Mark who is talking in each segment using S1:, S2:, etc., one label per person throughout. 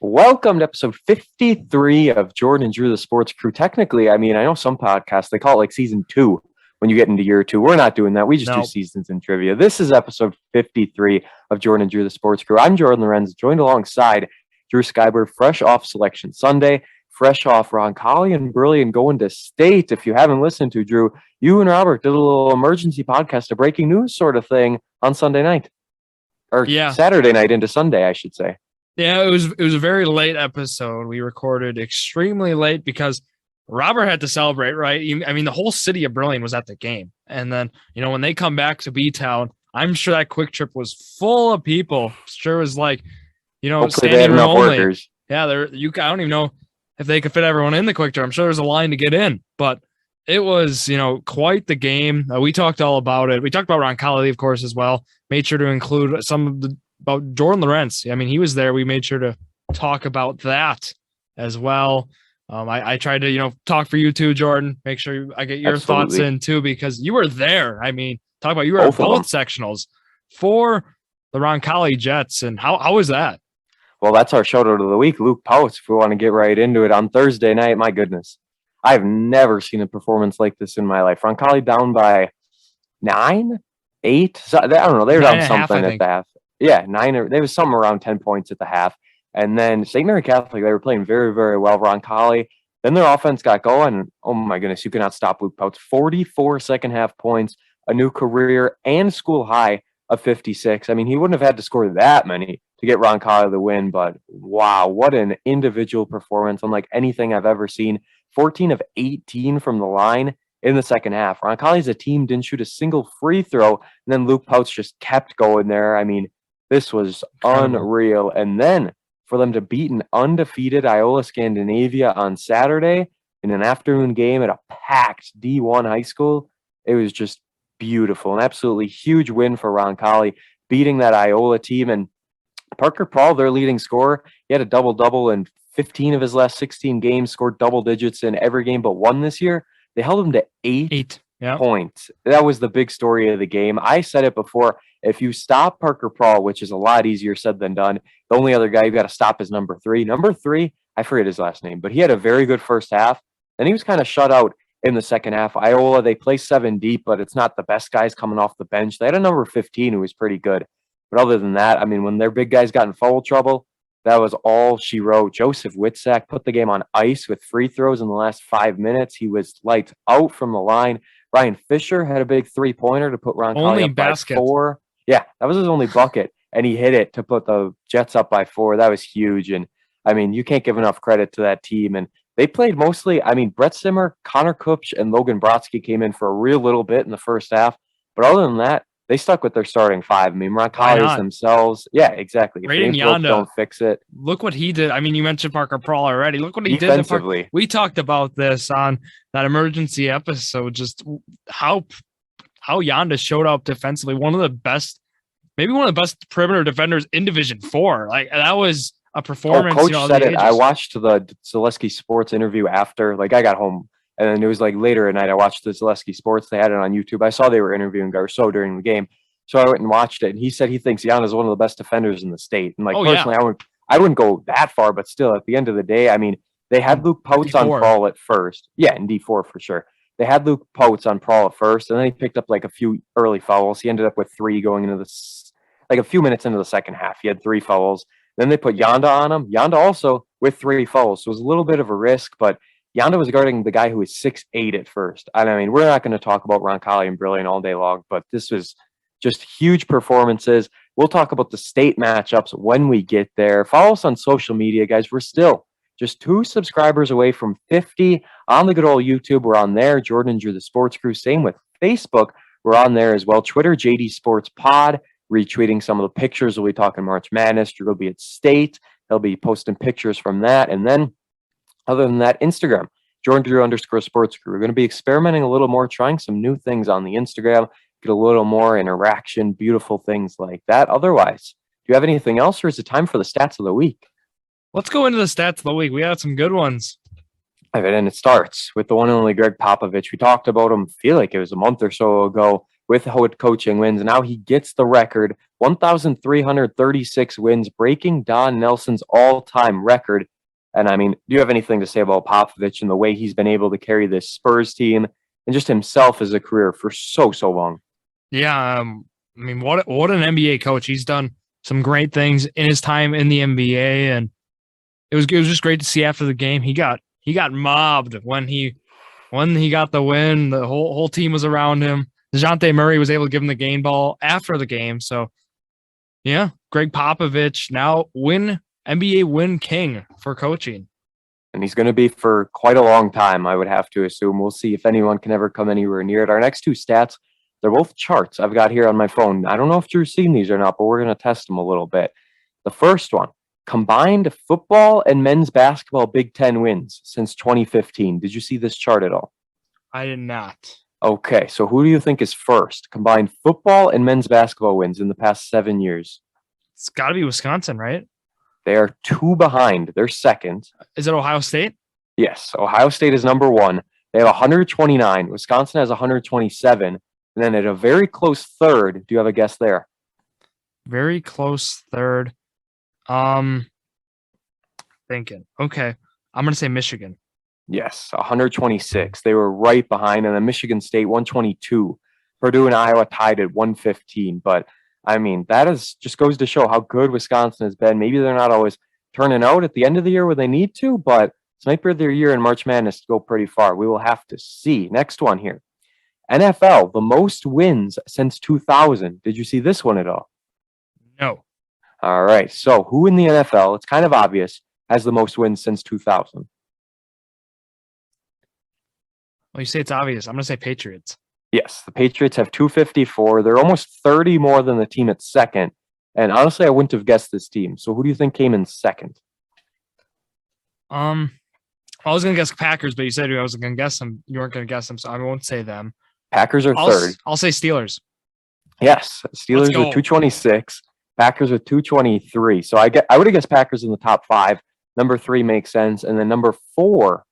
S1: Welcome to episode 53 of Jordan and Drew, the Sports Crew. Technically, I know some podcasts, they call it like season 2 when you get into year 2. We're not doing that. We just do seasons and trivia. This is episode 53 of Jordan and Drew, the Sports Crew. I'm Jordon Lawrenz, joined alongside Drew Skyberg, fresh off Selection Sunday, fresh off Roncalli and Brilliant going to state. If you haven't listened to Drew, you and Robert did a little emergency podcast, a breaking news sort of thing on Sunday night. Or Saturday night into Sunday, I should say.
S2: Yeah, it was a very late episode. We recorded extremely late because Robert had to celebrate, right? The whole city of Brilliant was at the game. And then, when they come back to B-Town, I'm sure that quick trip was full of people. Sure was like, standing room only. Workers. Yeah, I don't even know if they could fit everyone in the quick trip. I'm sure there's a line to get in, but it was, quite the game. We talked all about it. We talked about Roncalli, of course, as well. Made sure to include about Jordon Lawrenz. He was there. We made sure to talk about that as well. I tried to, talk for you too, Jordan. Make sure I get your thoughts in too, because you were there. Talk about you were at both sectionals for the Roncalli Jets. And how was that?
S1: Well, that's our shout out of the week, Luke Pouts. If we want to get right into it on Thursday night, my goodness, I've never seen a performance like this in my life. Roncalli down by 9, 8. So, I don't know. They were down something at the half. Yeah, 9. There was something around 10 points at the half. And then St. Mary Catholic, they were playing very, very well. Roncalli, then their offense got going. Oh, my goodness, you cannot stop Luke Pouts. 44 second-half points, a new career and school high of 56. He wouldn't have had to score that many to get Roncalli the win, but wow, what an individual performance, unlike anything I've ever seen. 14 of 18 from the line in the second half. Roncalli as a team didn't shoot a single free throw, and then Luke Pouts just kept going there. This was unreal. And then for them to beat an undefeated Iola Scandinavia on Saturday in an afternoon game at a packed D1 high school, it was just beautiful. An absolutely huge win for Roncalli, beating that Iola team. And Parker Paul, their leading scorer, he had a double-double in 15 of his last 16 games, scored double digits in every game but one this year. They held him to 8 points. That was the big story of the game. I said it before. If you stop Parker Paul, which is a lot easier said than done, the only other guy you got to stop is number 3. Number 3, I forget his last name, but he had a very good first half. Then he was kind of shut out in the second half. Iola, they play 7 deep, but it's not the best guys coming off the bench. They had a number 15 who was pretty good. But other than that, when their big guys got in foul trouble, that was all she wrote. Joseph Witzak put the game on ice with free throws in the last 5 minutes. He was lights out from the line. Ryan Fisher had a big 3-pointer to put Roncalli up basket. By 4. Yeah, that was his only bucket, and he hit it to put the Jets up by 4. That was huge, and you can't give enough credit to that team. And they played mostly. Brett Simmer, Connor Kupch, and Logan Brodsky came in for a real little bit in the first half, but other than that, they stuck with their starting 5. Roncalli themselves. Yeah, exactly.
S2: Rating Yonda,
S1: don't fix it.
S2: Look what he did. You mentioned Parker Paul already. Look what he did defensively. We talked about this on that emergency episode. Just how Yonda showed up defensively. One of the best perimeter defenders in Division 4. That was a performance.
S1: Coach said it. I watched the Zaleski Sports interview after. I got home. And then it was later at night, I watched the Zaleski Sports. They had it on YouTube. I saw they were interviewing Garceau during the game. So I went and watched it. And he said he thinks Jan is one of the best defenders in the state. And personally, I wouldn't go that far, but still at the end of the day, they had Luke Pouts on Paul at first. Yeah, in D4 for sure. They had Luke Pouts on Paul at first, and then he picked up a few early fouls. He ended up with 3 going into a few minutes into the second half. He had 3 fouls. Then they put Yonda on him. Yonda also with 3 fouls. So it was a little bit of a risk, but Yonda was guarding the guy who was 6'8" at first. We're not going to talk about Roncalli and Brilliant all day long, but this was just huge performances. We'll talk about the state matchups when we get there. Follow us on social media, guys. We're still just 2 subscribers away from 50 on the good old YouTube. We're on there. Jordan and Drew, the Sports Crew. Same with Facebook. We're on there as well. Twitter, JD Sports Pod. Retweeting some of the pictures. We'll be talking March Madness. Drew will be at state. He'll be posting pictures from that. And then other than that, Instagram, Jordan_Sports Crew. We're going to be experimenting a little more, trying some new things on the Instagram, get a little more interaction, beautiful things like that. Otherwise, do you have anything else, or is it time for the stats of the week?
S2: Let's go into the stats of the week. We got some good ones.
S1: And it starts with the one and only Greg Popovich. We talked about him, feel like it was a month or so ago, with head coaching wins. Now he gets the record 1,336 wins, breaking Don Nelson's all-time record. And I mean, do you have anything to say about Popovich and the way he's been able to carry this Spurs team and just himself as a career for so long?
S2: Yeah, I mean, what an NBA coach. He's done some great things in his time in the NBA, and it was just great to see after the game. He got mobbed when he got the win. The whole team was around him. DeJounte Murray was able to give him the game ball after the game. So, yeah, Greg Popovich now NBA win king for coaching.
S1: And he's going to be for quite a long time, I would have to assume. We'll see if anyone can ever come anywhere near it. Our next two stats, they're both charts I've got here on my phone. I don't know if Drew's seen these or not, but we're going to test them a little bit. The first one, combined football and men's basketball Big Ten wins since 2015. Did you see this chart at all?
S2: I did not.
S1: Okay, so who do you think is first? Combined football and men's basketball wins in the past 7 years.
S2: It's got to be Wisconsin, right?
S1: They are 2 behind. They're second.
S2: Is it Ohio State?
S1: Yes, Ohio State is number 1. They have 129. Wisconsin has 127. And then at a very close third, do you have a guess there?
S2: Very close third. Thinking. Okay. I'm going to say Michigan.
S1: Yes, 126. They were right behind. And then Michigan State, 122. Purdue and Iowa tied at 115. But, I mean, that just goes to show how good Wisconsin has been. Maybe they're not always turning out at the end of the year where they need to, but this might be their year in March Madness to go pretty far. We will have to see. Next one here. NFL, the most wins since 2000. Did you see this one at all?
S2: No.
S1: All right. So who in the NFL, it's kind of obvious, has the most wins since 2000?
S2: Well, you say it's obvious. I'm going to say Patriots.
S1: Yes, the Patriots have 254. They're almost 30 more than the team at second. And honestly, I wouldn't have guessed this team. So who do you think came in second?
S2: I was going to guess Packers, but you said I was going to guess them. You weren't going to guess them, so I won't say them.
S1: Packers are third.
S2: I'll say Steelers.
S1: Yes, Steelers with 226. Packers with 223. So I would have guessed Packers in the top 5. Number 3 makes sense. And then number 4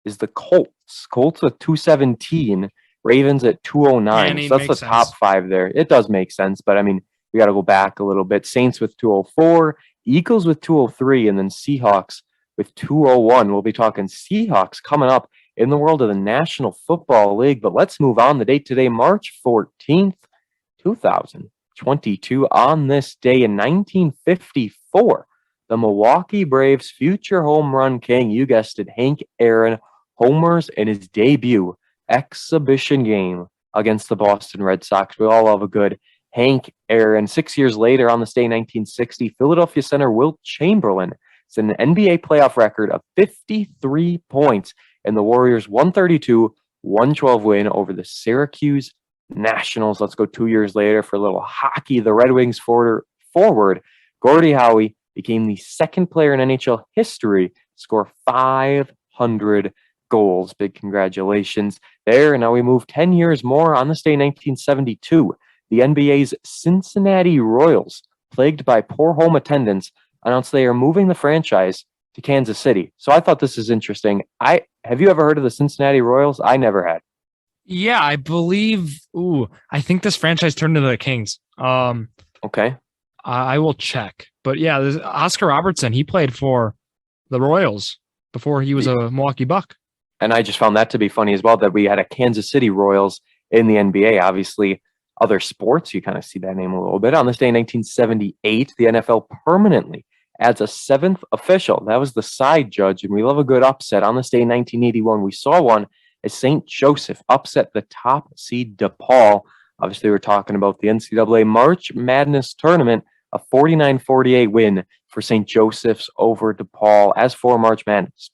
S1: is the Colts. Colts with 217. Ravens at 209. So that's the top 5 there. It does make sense, but I mean, we got to go back a little bit. Saints with 204. Eagles with 203. And then Seahawks with 201. We'll be talking Seahawks coming up in the world of the National Football League. But let's move on. The date today, March 14th, 2022. On this day in 1954, the Milwaukee Braves' future home run king, you guessed it, Hank Aaron, homers in his debut exhibition game against the Boston Red Sox. We all love a good Hank Aaron. 6 years later, on this day, 1960, Philadelphia center Wilt Chamberlain set an NBA playoff record of 53 points in the Warriors' 132-112 win over the Syracuse Nationals. Let's go 2 years later for a little hockey. The Red Wings forward Gordie Howe became the second player in NHL history to score 500 goals. Big congratulations there. And now we move 10 years more. On this day, 1972, the NBA's Cincinnati Royals, plagued by poor home attendance, announced they are moving the franchise to Kansas City. So I thought this is interesting. Have you ever heard of the Cincinnati Royals? I never had.
S2: Yeah, I believe. I think this franchise turned into the Kings.
S1: Okay.
S2: I will check. But yeah, there's Oscar Robertson. He played for the Royals before he was a Milwaukee Buck.
S1: And I just found that to be funny as well, that we had a Kansas City Royals in the NBA. Obviously, other sports, you kind of see that name a little bit. On this day, 1978, the NFL permanently adds a 7th official. That was the side judge, and we love a good upset. On this day, 1981, we saw one as St. Joseph upset the top seed DePaul. Obviously, we're talking about the NCAA March Madness tournament, a 49-48 win for St. Joseph's over DePaul. As for March Madness,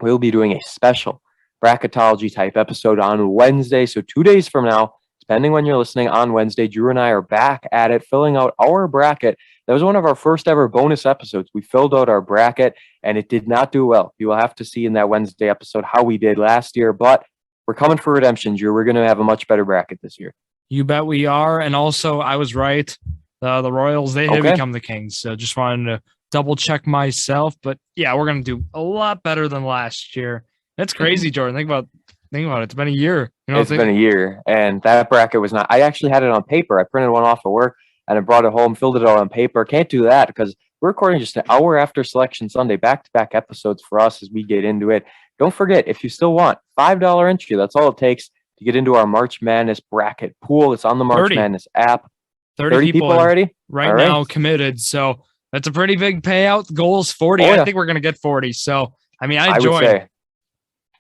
S1: we'll be doing a special bracketology type episode on Wednesday. So 2 days from now, depending when you're listening on Wednesday, Drew and I are back at it, filling out our bracket. That was one of our first ever bonus episodes. We filled out our bracket, and it did not do well. You will have to see in that Wednesday episode how we did last year, but we're coming for redemption, Drew. We're going to have a much better bracket this year.
S2: You bet we are. And also, I was right. The Royals, they did become the Kings. So just wanted to double check myself. But yeah, we're going to do a lot better than last year. That's crazy, Jordan. Think about it. It's been a year.
S1: It's been a year. And that bracket was not, I actually had it on paper. I printed one off of work. and I brought it home, filled it out on paper. Can't do that because we're recording just an hour after Selection Sunday, back-to-back episodes for us as we get into it. Don't forget, if you still want, $5 entry, that's all it takes to get into our March Madness bracket pool. It's on the March
S2: 30.
S1: Madness app.
S2: 30
S1: people already?
S2: Right now committed. So that's a pretty big payout. The goal is 40. I think we're going to get 40. So, I mean, I joined.
S1: Would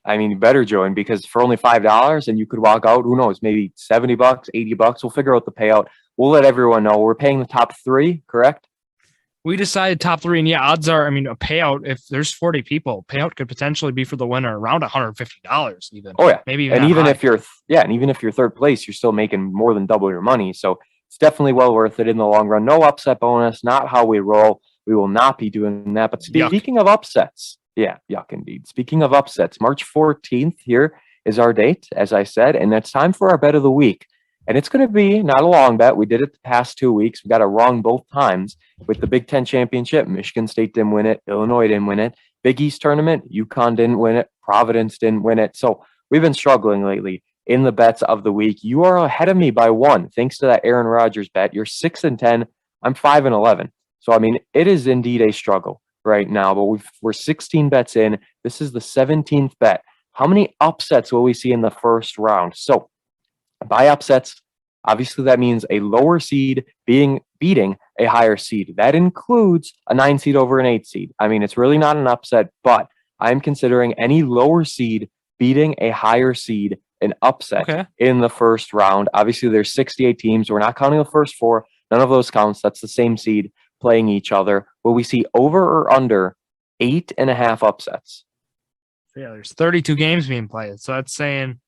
S1: say, you better join because for only $5 and you could walk out, who knows, maybe $70, $80. We'll figure out the payout. We'll let everyone know. We're paying the top 3, correct?
S2: We decided top 3, and odds are, a payout, if there's 40 people, payout could potentially be for the winner around $150 even.
S1: Oh yeah.
S2: Maybe
S1: even if you're even if you're third place, you're still making more than double your money. So it's definitely well worth it in the long run. No upset bonus, not how we roll. We will not be doing that. But speaking of upsets, yuck indeed. Speaking of upsets, March 14th here is our date, as I said, and it's time for our bet of the week. And it's going to be not a long bet. We did it the past 2 weeks. We got it wrong both times with the Big Ten championship. Michigan State didn't win it. Illinois didn't win it. Big East tournament, UConn didn't win it. Providence didn't win it. So we've been struggling lately in the bets of the week. You are ahead of me by 1, thanks to that Aaron Rodgers bet. You're 6-10. I'm 5-11. So, it is indeed a struggle right now, but we're 16 bets in. This is the 17th bet. How many upsets will we see in the first round? So, by upsets, obviously that means a lower seed beating a higher seed. That includes a 9 seed over an 8 seed. It's really not an upset, but I'm considering any lower seed beating a higher seed an upset in the first round. Obviously, there's 68 teams. We're not counting the first 4. None of those counts. That's the same seed playing each other. Will we see over or under 8.5 upsets?
S2: Yeah, there's 32 games being played. So that's saying,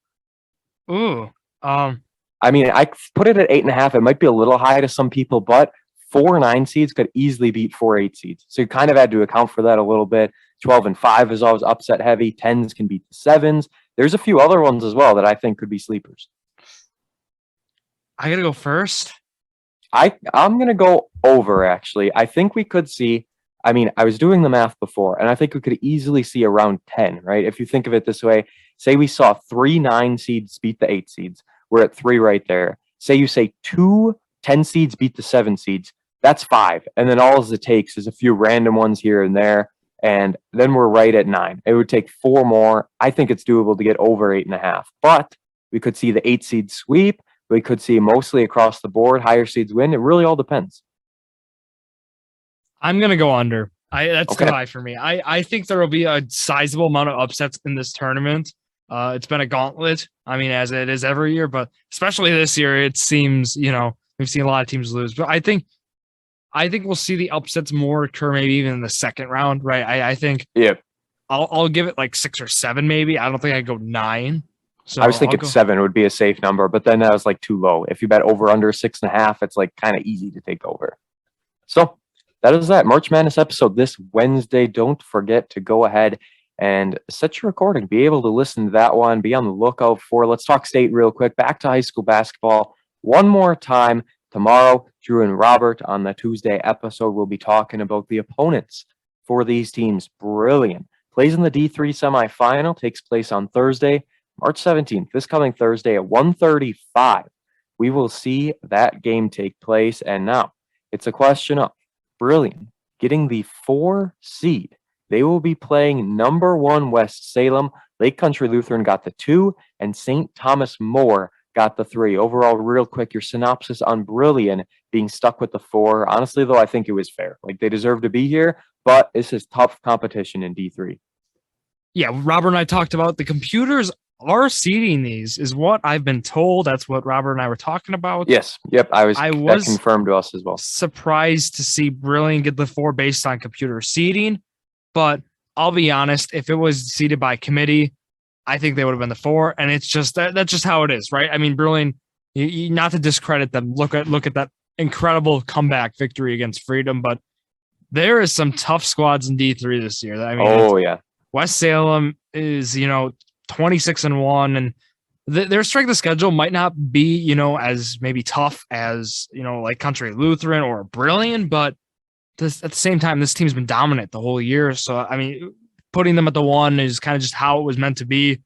S1: I put it at 8.5. It might be a little high to some people, but 4 9 seeds could easily beat 4 8 seeds. So you kind of had to account for that a little bit. 12 and 5 is always upset heavy. 10s can beat the 7s. There's a few other ones as well that I think could be sleepers.
S2: I gotta go first.
S1: I'm gonna go over, actually. I think we could see. I was doing the math before, and I think we could easily see around 10, right? If you think of it this way, say we saw 3 9 seeds beat the 8 seeds. We're at 3 right there. Say 2 10 seeds beat the 7 seeds. That's 5. And then all it takes is a few random ones here and there. And then we're right at 9. It would take 4 more. I think it's doable to get over 8.5. But we could see the 8 seed sweep. We could see mostly across the board higher seeds win. It really all depends.
S2: I'm going to go under. That's too high for me. I think there will be a sizable amount of upsets in this tournament. It's been a gauntlet. As it is every year, but especially this year, it seems, we've seen a lot of teams lose. But I think we'll see the upsets more occur maybe even in the second round, right? I think I'll give it like 6 or 7 maybe. I don't think I'd go 9. So
S1: I was thinking 7 would be a safe number, but then that was like too low. If you bet over under 6.5, it's like kind of easy to take over. So that is that March Madness episode this Wednesday. Don't forget to go ahead and set your recording. Be able to listen to that one. Be on the lookout for. Let's talk state real quick. Back to high school basketball one more time. Tomorrow, Drew and Robert on the Tuesday episode will be talking about the opponents for these teams. Brilliant. Plays in the D3 semifinal. Takes place on Thursday, March 17th. This coming Thursday at 1:35. We will see that game take place. And now it's a question of Brilliant getting the 4 seed. They will be playing number 1 West Salem. Lake Country Lutheran got the 2, and St. Thomas More got the 3. Overall, real quick, your synopsis on Brilliant being stuck with the 4. Honestly, though, I think it was fair. Like, they deserve to be here, but this is tough competition in D3.
S2: Yeah, Robert and I talked about the computers are seeding these, is what I've been told. That's what Robert and I were talking about.
S1: Yes. Yep. I was that confirmed to us as well.
S2: Surprised to see Brilliant get the 4 based on computer seeding. But I'll be honest, if it was seeded by committee, I think they would have been the 4. And it's just that's just how it is, right? Brilliant, not to discredit them. Look at that incredible comeback victory against Freedom, but there is some tough squads in D3 this year. West Salem is 26-1, and their strength of schedule might not be as maybe tough as like Country Lutheran or Brilliant, but at the same time, this team's been dominant the whole year. So putting them at the 1 is kind of just how it was meant to be.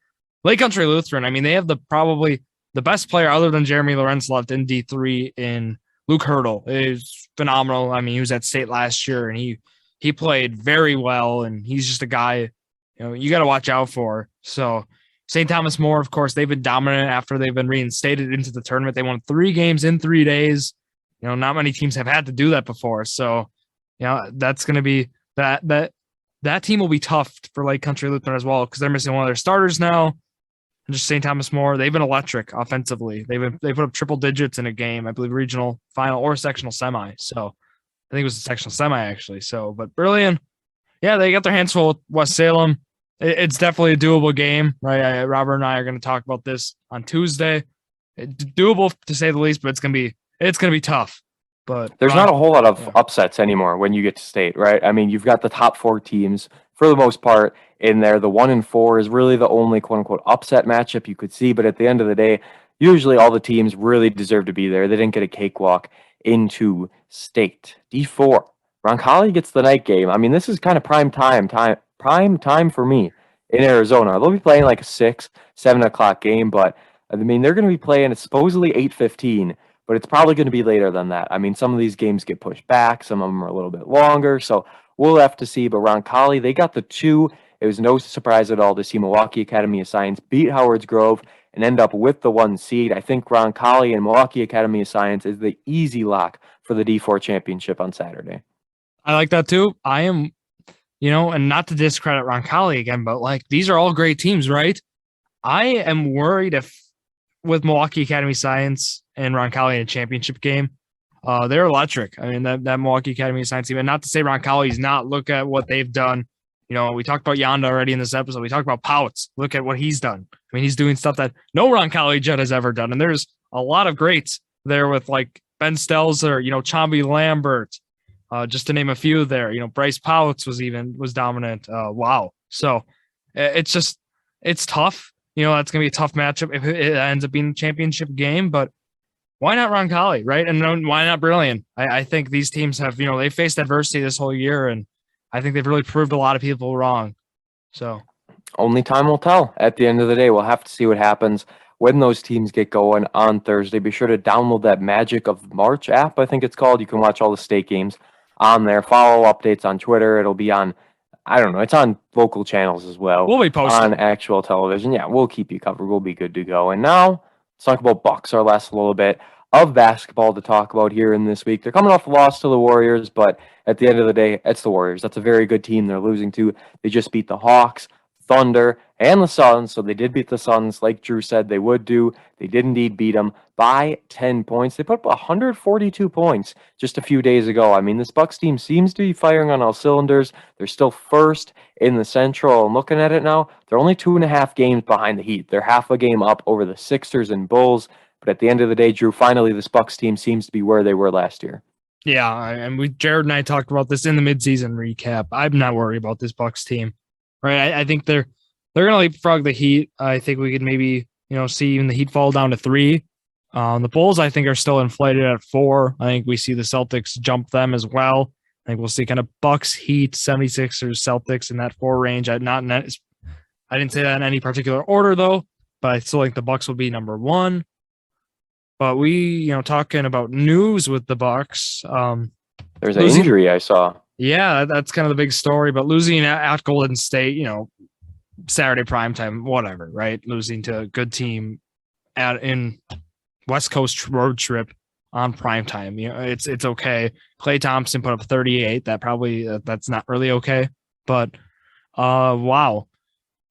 S2: Lake Country Lutheran, they have probably the best player other than Jeremy Lawrence left in D3 in Luke Hurdle is phenomenal. I mean, he was at State last year, and he played very well, and he's just a guy you got to watch out for. So St. Thomas More, of course, they've been dominant after they've been reinstated into the tournament. They won 3 games in 3 days. Not many teams have had to do that before. So, that's going to be that team will be tough for Lake Country Lutheran as well because they're missing one of their starters now. And just St. Thomas More, they've been electric offensively. They put up triple digits in a game, I believe, regional final or sectional semi. So I think it was a sectional semi actually. So, but Brilliant, yeah, they got their hands full with West Salem. It's definitely a doable game, right? Robert and I are going to talk about this on Tuesday. Doable to say the least, but it's going to be tough. But
S1: there's not a whole lot of upsets anymore when you get to state, right? I mean, you've got the top 4 teams for the most part in there. The 1 and 4 is really the only quote unquote upset matchup you could see. But at the end of the day, usually all the teams really deserve to be there. They didn't get a cakewalk into state. D4, Roncalli gets the night game. I mean, this is kind of prime time for me in Arizona. They'll be playing like a 6, 7 o'clock game, but I mean, they're going to be playing at supposedly 8:15. But it's probably going to be later than that. I mean, some of these games get pushed back. Some of them are a little bit longer. So we'll have to see. But Roncalli, they got the 2. It was no surprise at all to see Milwaukee Academy of Science beat Howards Grove and end up with the 1 seed. I think Roncalli and Milwaukee Academy of Science is the easy lock for the D4 championship on Saturday.
S2: I like that too. I am, and not to discredit Roncalli again, but like these are all great teams, right? I am worried if with Milwaukee Academy Science and Roncalli in a championship game, they're electric. I mean, that Milwaukee Academy Science team, and not to say Roncalli's not. Look at what they've done. We talked about Yonda already in this episode. We talked about Pouts. Look at what he's done. I mean, he's doing stuff that no Roncalli Jet has ever done. And there's a lot of greats there with like Ben Stelzer, Chomby Lambert, just to name a few there. Bryce Pouts was dominant. Wow. So it's tough. That's going to be a tough matchup if it ends up being a championship game, but why not Roncalli, right? And why not Brilliant? I think these teams have, they faced adversity this whole year, and I think they've really proved a lot of people wrong. So
S1: only time will tell. At the end of the day, we'll have to see what happens when those teams get going on Thursday. Be sure to download that Magic of March app, I think it's called. You can watch all the state games on there. Follow updates on Twitter. It'll be on, I don't know, it's on local channels as well.
S2: We'll be posting
S1: on actual television. Yeah, we'll keep you covered. We'll be good to go. And now let's talk about Bucks, our last little bit of basketball to talk about here in this week. They're coming off a loss to the Warriors, but at the end of the day, it's the Warriors. That's a very good team they're losing to. They just beat the Hawks, Thunder, and the Suns. So they did beat the Suns like Drew said they would do. They did indeed beat them by 10 points. They put up 142 points just a few days ago. I mean, this Bucks team seems to be firing on all cylinders. They're still first in the Central. And looking at it now, they're only 2.5 games behind the Heat. They're half a game up over the Sixers and Bulls. But at the end of the day, Drew, finally this Bucks team seems to be where they were last year.
S2: Yeah, and Jared and I talked about this in the midseason recap. I'm not worried about this Bucks team, right? I think they're going to leapfrog the Heat. I think we could maybe see even the Heat fall down to 3. The Bulls, I think, are still inflated at 4. I think we see the Celtics jump them as well. I think we'll see kind of Bucks, Heat, 76ers, Celtics in that 4 range. I didn't say that in any particular order though, but I still think the Bucks will be number 1. But we, talking about news with the Bucks.
S1: There's an injury I saw.
S2: Yeah, that's kind of the big story. But losing at Golden State, Saturday primetime, whatever, right? Losing to a good team in West Coast road trip on primetime, it's okay. Klay Thompson put up 38. That's not really okay. But wow.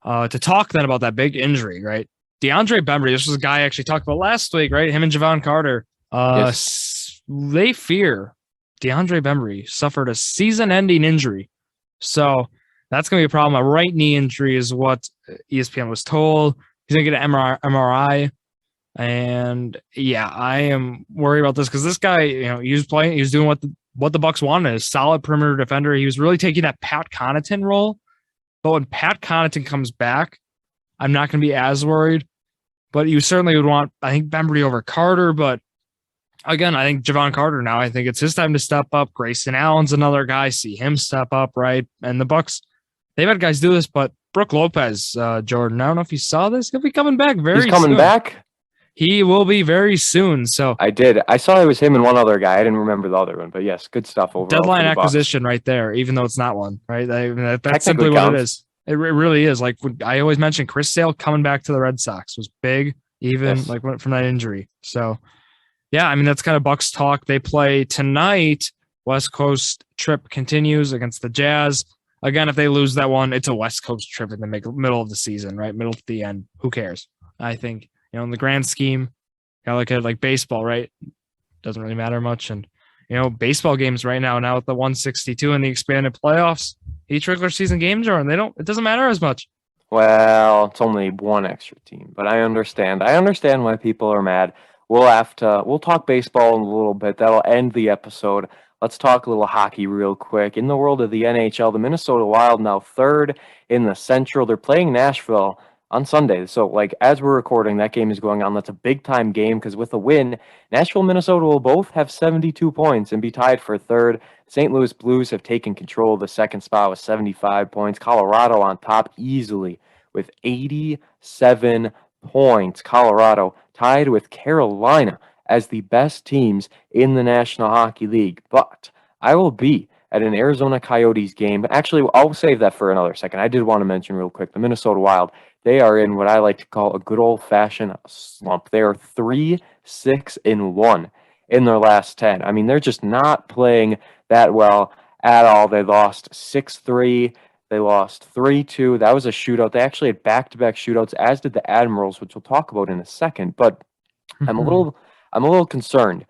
S2: To talk then about that big injury, right? DeAndre Bembry, this was a guy I actually talked about last week, right? Him and Javon Carter. Yes. They fear DeAndre Bembry suffered a season-ending injury. So that's going to be a problem. A right knee injury is what ESPN was told. He's going to get an MRI. And yeah, I am worried about this because this guy, he was doing what the Bucks wanted, a solid perimeter defender. He was really taking that Pat Connaughton role. But when Pat Connaughton comes back, I'm not going to be as worried. But you certainly would want, I think, Bembry over Carter. But again, I think Javon Carter now, I think it's his time to step up. Grayson Allen's another guy. See him step up, right? And the Bucks, they've had guys do this, but Brook Lopez, Jordan, I don't know if you saw this. He'll be coming back very soon.
S1: He's coming back?
S2: He will be very soon. So
S1: I did. I saw it was him and one other guy. I didn't remember the other one, but yes, good stuff overall.
S2: Deadline acquisition right there, even though it's not one, right? That's simply
S1: Technically
S2: what
S1: counts.
S2: it is. It really is. Like I always mention, Chris Sale coming back to the Red Sox was big, even
S1: Yes.
S2: like from that injury. So, yeah, I mean, that's kind of Bucks talk. They play tonight. West Coast trip continues against the Jazz. Again, if they lose that one, it's a West Coast trip in the middle of the season, right? Middle to the end. Who cares? I think, in the grand scheme, gotta look at it like baseball, right? Doesn't really matter much. And, baseball games right now with the 162 and the expanded playoffs, each regular season games are, and it doesn't matter as much.
S1: Well, it's only one extra team, but I understand. I understand why people are mad. We'll talk baseball in a little bit. That'll end the episode. Let's talk a little hockey real quick. In the world of the NHL, the Minnesota Wild now third in the Central. They're playing Nashville on Sunday. So, as we're recording, that game is going on. That's a big-time game because with a win, Nashville and Minnesota will both have 72 points and be tied for third. St. Louis Blues have taken control of the second spot with 75 points. Colorado on top easily with 87 points. Colorado tied with Carolina as the best teams in the National Hockey League. But I will be at an Arizona Coyotes game. Actually, I'll save that for another second. I did want to mention real quick the Minnesota Wild. They are in what I like to call a good old-fashioned slump. They are 3-6-1 in their last 10. I mean, they're just not playing that well at all. They lost 6-3. They lost 3-2. That was a shootout. They actually had back-to-back shootouts, as did the Admirals, which we'll talk about in a second. But I'm a little concerned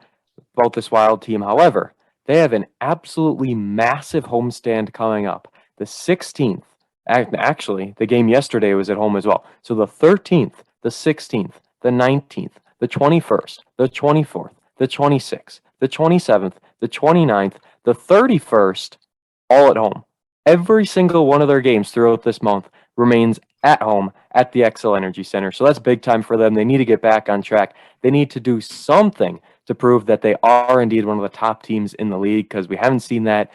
S1: about this Wild team. However, they have an absolutely massive homestand coming up. The 16th. Actually, the game yesterday was at home as well. So the 13th, the 16th, the 19th, the 21st, the 24th, the 26th, the 27th, the 29th, the 31st, all at home. Every single one of their games throughout this month remains at home at the Xcel Energy Center. So that's big time for them. They need to get back on track. They need to do something to prove that they are indeed one of the top teams in the league because we haven't seen that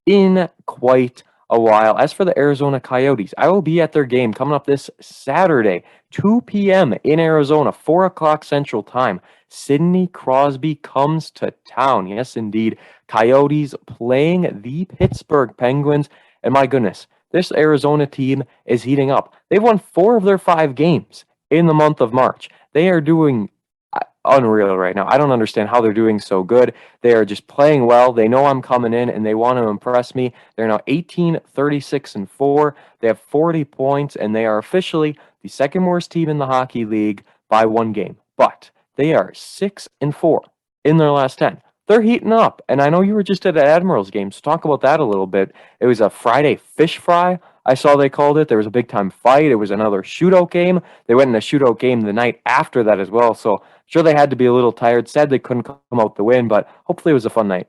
S1: in quite a while. As for the Arizona Coyotes, I will be at their game coming up this Saturday, 2 p.m. in Arizona, 4 o'clock Central Time. Sidney Crosby comes to town. Yes, indeed. Coyotes playing the Pittsburgh Penguins. And my goodness, this Arizona team is heating up. They've won 4 of their 5 games in the month of March. They are doing unreal right now. I don't understand how they're doing so good. They are just playing well. They know I'm coming in and they want to impress me. They're now 18-36-4. They have 40 points and they are officially the second worst team in the hockey league by 1 game. But they are 6-4 in their last 10. They're heating up. And I know you were just at an Admirals game, so talk about that a little bit. It was a Friday fish fry, I saw they called it. There was a big-time fight. It was another shootout game. They went in a shootout game the night after that as well, so I'm sure they had to be a little tired. Sad they couldn't come out the win, but hopefully it was a fun night.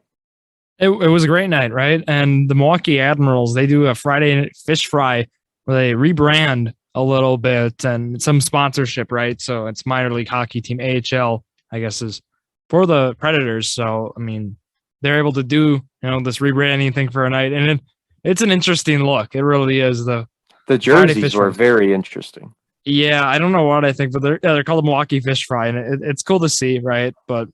S2: It was a great night, right? And the Milwaukee Admirals, they do a Friday fish fry where they rebrand a little bit and some sponsorship, right? So it's minor league hockey team, AHL, I guess, is for the Predators. So, I mean, they're able to do, this rebranding thing for a night. And it's an interesting look. It really is. The
S1: jerseys were very interesting.
S2: Yeah, I don't know what I think, but they're called the Milwaukee Fish Fry, and it's cool to see, right? But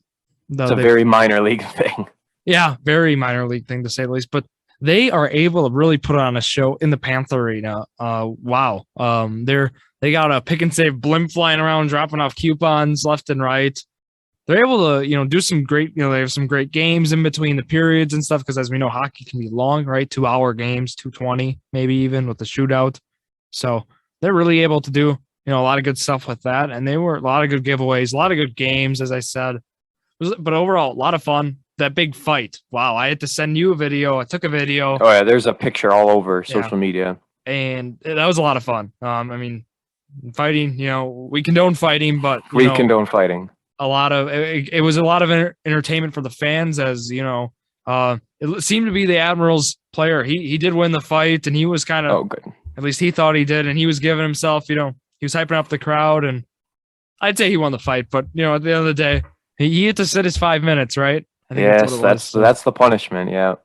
S1: it's a very minor league thing.
S2: Yeah, very minor league thing to say the least. But they are able to really put on a show in the Panther Arena. Wow. They got a pick and save blimp flying around, dropping off coupons left and right. They're able to, do some great, they have some great games in between the periods and stuff. Because as we know, hockey can be long, right? 2-hour games, 220, maybe even with the shootout. So they're really able to do, a lot of good stuff with that. And they were a lot of good giveaways, a lot of good games, as I said. But overall, a lot of fun. That big fight. Wow. I had to send you a video. I took a video.
S1: Oh, yeah. There's a picture all over social media.
S2: And that was a lot of fun. Fighting, we condone fighting, but
S1: we condone fighting.
S2: It was a lot of entertainment for the fans, as it seemed to be the Admirals player. He did win the fight, and he was kind of,
S1: good.
S2: At least he thought he did, and he was giving himself, he was hyping up the crowd, and I'd say he won the fight. But at the end of the day, he had to sit his 5 minutes, right? I think
S1: that's the punishment. Yeah,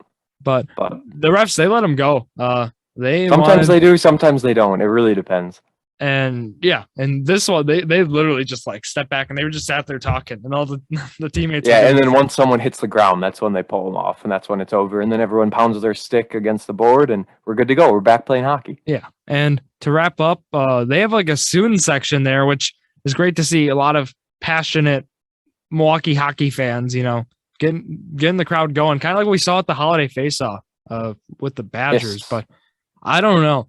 S2: but the refs, they let him go.
S1: Sometimes they do, sometimes they don't. It really depends.
S2: And yeah, and this one they literally just like stepped back and they were just sat there talking, and all the teammates.
S1: Yeah, and then once someone hits the ground, that's when they pull them off, and that's when it's over. And then everyone pounds their stick against the board, and we're good to go. We're back playing hockey.
S2: Yeah, and to wrap up, they have like a soon section there, which is great to see. A lot of passionate Milwaukee hockey fans, getting the crowd going, kind of like we saw at the holiday face-off with the Badgers.
S1: Yes.
S2: But I don't know.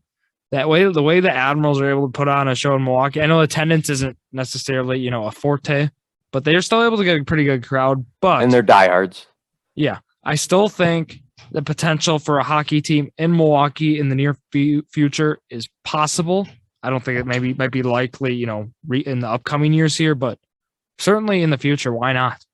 S2: The way the Admirals are able to put on a show in Milwaukee, I know attendance isn't necessarily, a forte, but they're still able to get a pretty good crowd. And
S1: they're diehards.
S2: Yeah. I still think the potential for a hockey team in Milwaukee in the near future is possible. I don't think it might be likely, in the upcoming years here, but certainly in the future, why not?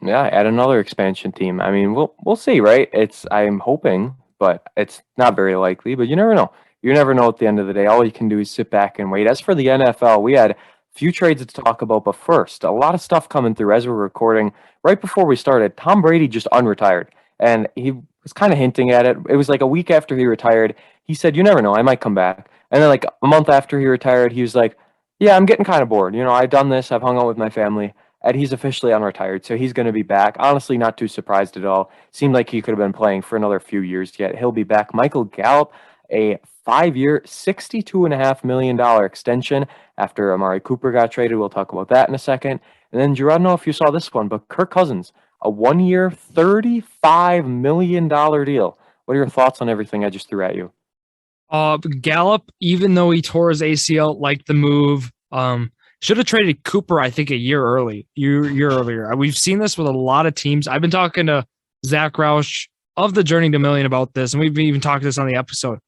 S1: Yeah, add another expansion team. I mean, we'll see, right? I'm hoping, but it's not very likely, but you never know. You never know at the end of the day. All you can do is sit back and wait. As for the NFL, we had a few trades to talk about, but first, a lot of stuff coming through as we're recording. Right before we started, Tom Brady just unretired, and he was kind of hinting at it. It was like a week after he retired. He said, you never know, I might come back. And then like a month after he retired, he was like, yeah, I'm getting kind of bored. I've done this. I've hung out with my family. And he's officially unretired, so he's going to be back. Honestly, not too surprised at all. Seemed like he could have been playing for another few years yet. He'll be back. Michael Gallup, a 5-year, $62.5 million extension after Amari Cooper got traded. We'll talk about that in a second. And then, Drew, I don't know if you saw this one, but Kirk Cousins, a 1-year, $35 million deal. What are your thoughts on everything I just threw at you?
S2: Gallup, even though he tore his ACL, liked the move. Should have traded Cooper, I think, a year earlier. We've seen this with a lot of teams. I've been talking to Zach Roush of the Journey to Million about this, and we've even talked this on the episode.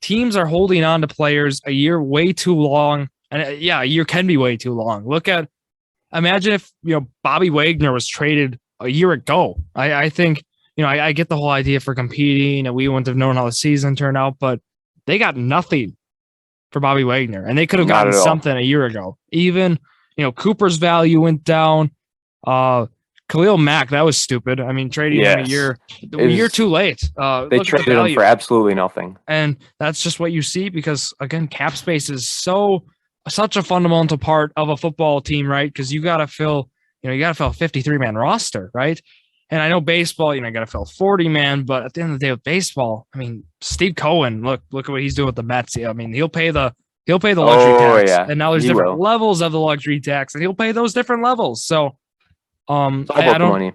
S2: Teams are holding on to players a year way too long, and a year can be way too long. Imagine if Bobby Wagner was traded a year ago. I think I get the whole idea for competing, and we wouldn't have known how the season turned out, but they got nothing for Bobby Wagner, and they could have gotten something a year ago. Even, Cooper's value went down. Khalil Mack, that was stupid. I mean, trading him a year too late.
S1: They traded him for absolutely nothing.
S2: And that's just what you see because, again, cap space is such a fundamental part of a football team, right? Because you got to fill a 53-man roster, right? And I know baseball, you got to fill 40-man, but at the end of the day with baseball, I mean, Steve Cohen, look at what he's doing with the Mets. I mean, he'll pay the luxury tax. Yeah. And now there's different levels of the luxury tax, and he'll pay those different levels. So
S1: it's all about the money.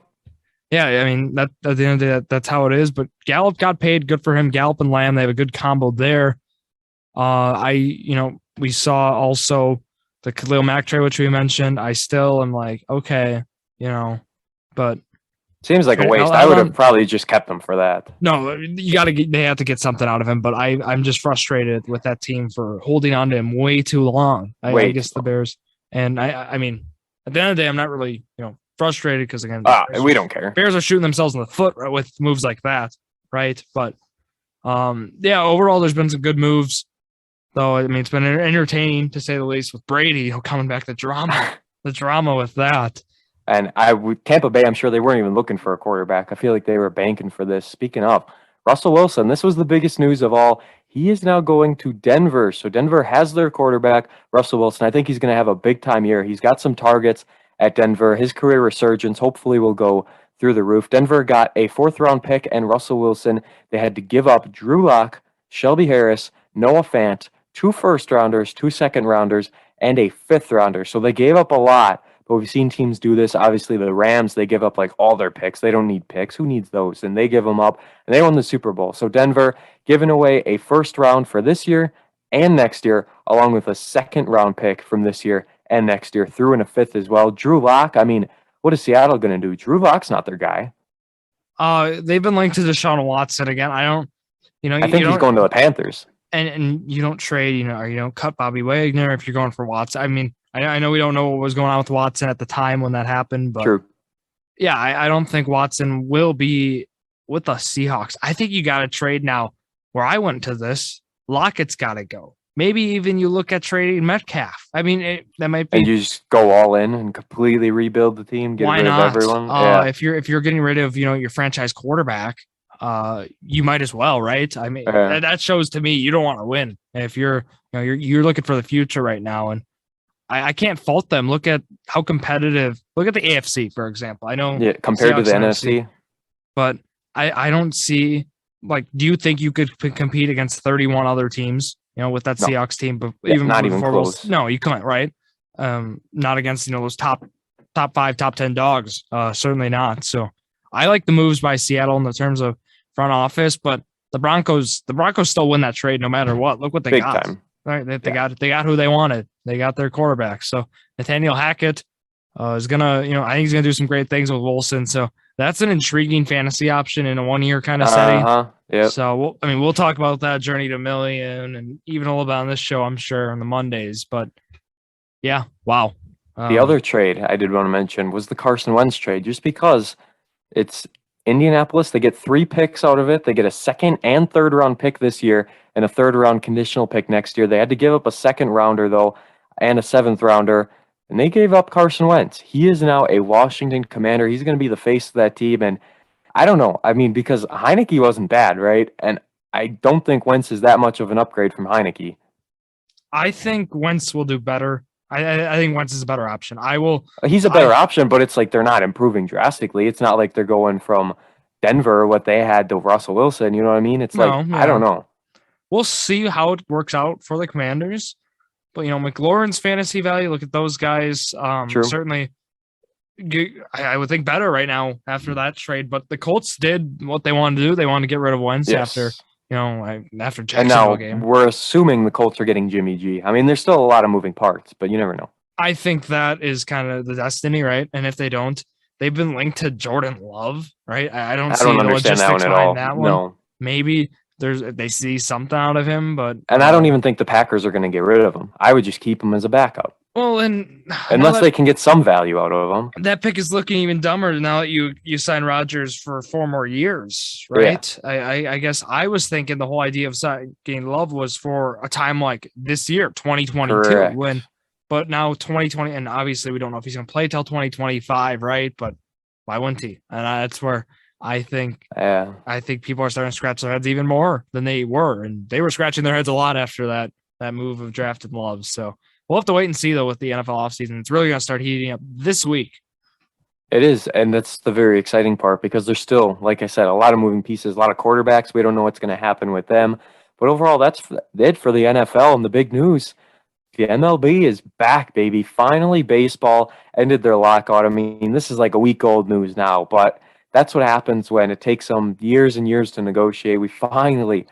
S2: Yeah, I mean, that at the end of the day, that's how it is. But Gallup got paid, good for him. Gallup and Lamb, they have a good combo there. We saw also the Khalil Mack trade, which we mentioned. I still am like, okay, but
S1: seems like a waste. I would have probably just kept him for that.
S2: No, they have to get something out of him, but I'm just frustrated with that team for holding on to him way too long. I guess the Bears. And I mean, at the end of the day, I'm not really, frustrated because again,
S1: we don't care.
S2: Bears are shooting themselves in the foot with moves like that. Right. But overall there's been some good moves though. I mean, it's been entertaining to say the least with Brady, coming back, the drama with that.
S1: And Tampa Bay, I'm sure they weren't even looking for a quarterback. I feel like they were banking for this. Speaking of, Russell Wilson, this was the biggest news of all. He is now going to Denver. So Denver has their quarterback, Russell Wilson. I think he's going to have a big-time year. He's got some targets at Denver. His career resurgence hopefully will go through the roof. Denver got a 4th-round pick and Russell Wilson. They had to give up Drew Lock, Shelby Harris, Noah Fant, 2 first-rounders, 2 second-rounders, and a 5th-rounder. So they gave up a lot. But we've seen teams do this. Obviously, the Rams, they give up like all their picks. They don't need picks. Who needs those? And they give them up, and they won the Super Bowl. So Denver giving away a 1st round for this year and next year, along with a 2nd round pick from this year and next year, threw in a 5th as well. Drew Lock, I mean, what is Seattle going to do? Drew Lock's not their guy.
S2: They've been linked to Deshaun Watson again. I think
S1: he's going to the Panthers.
S2: And you don't trade, or you don't cut Bobby Wagner if you're going for Watson. I mean, I know we don't know what was going on with Watson at the time when that happened, but
S1: true.
S2: Yeah, I don't think Watson will be with the Seahawks. I think you got to trade now. Where I went to this, Lockett's got to go. Maybe even you look at trading Metcalf. I mean, that might be.
S1: And you just go all in and completely rebuild the team, get rid of everyone.
S2: If you're getting rid of your franchise quarterback, you might as well, right? I mean,
S1: Uh,
S2: that shows to me you don't want to win if you're looking for the future right now, and I can't fault them. Look at how competitive. Look at the AFC, for example. I know
S1: yeah, compared to
S2: Seahawks
S1: the
S2: and
S1: NFC,
S2: but I don't see, like, do you think you could compete against 31 other teams, with that
S1: no,
S2: Seahawks team, but
S1: yeah,
S2: even
S1: not even
S2: before
S1: close.
S2: no, you couldn't, right? Not against, those top 5, top 10 dogs. Certainly not. So I like the moves by Seattle in the terms of front office, but the Broncos still win that trade no matter what. Look what they
S1: Big
S2: got.
S1: time.
S2: Right. They got who they wanted. They got their quarterback. So Nathaniel Hackett is gonna, I think he's gonna do some great things with Wilson. So that's an intriguing fantasy option in a 1-year kind of setting.
S1: Yep.
S2: So we'll talk about that journey to $1 million and even a little bit on this show, I'm sure, on the Mondays. But yeah, wow.
S1: The other trade I did want to mention was the Carson Wentz trade, just because it's Indianapolis. They get 3 picks out of it. They get a 2nd and 3rd round pick this year and a 3rd round conditional pick next year. They had to give up a 2nd rounder, though, and a 7th rounder, and they gave up Carson Wentz. He is now a Washington Commander. He's going to be the face of that team, and I don't know. I mean, because Heineke wasn't bad, right? And I don't think Wentz is that much of an upgrade from Heineke.
S2: I think Wentz will do better. I think Wentz is a better option.
S1: He's a better option, but it's like they're not improving drastically. It's not like they're going from Denver, what they had, to Russell Wilson. You know what I mean? It's I don't know.
S2: We'll see how it works out for the Commanders. But, McLaurin's fantasy value, look at those guys.
S1: True.
S2: Certainly, I would think better right now after that trade. But the Colts did what they wanted to do. They wanted to get rid of Wentz after Jacksonville
S1: and now
S2: game.
S1: We're assuming the Colts are getting Jimmy G. I mean, there's still a lot of moving parts, but you never know.
S2: I think that is kind of the destiny, right? And if they don't, they've been linked to Jordon Love, right? I don't see the logistics behind that one. No. Maybe they see something out of him, but
S1: I don't even think the Packers are going to get rid of him. I would just keep him as a backup.
S2: Well, and
S1: unless they can get some value out of him.
S2: That pick is looking even dumber now that you sign Rodgers for 4 more years, right? Yeah. I guess I was thinking the whole idea of getting Love was for a time like this year, 2022,
S1: Correct.
S2: But now 2020, and obviously we don't know if he's going to play till 2025, right? But why wouldn't he? And that's where I think people are starting to scratch their heads even more than they were, and they were scratching their heads a lot after that move of drafting Love. So we'll have to wait and see, though, with the NFL offseason. It's really going to start heating up this week.
S1: It is, and that's the very exciting part, because there's still, like I said, a lot of moving pieces, a lot of quarterbacks. We don't know what's going to happen with them. But overall, that's it for the NFL, and the big news. The MLB is back, baby. Finally, baseball ended their lockout. I mean, this is like a week-old news now, but that's what happens when it takes them years and years to negotiate. We finally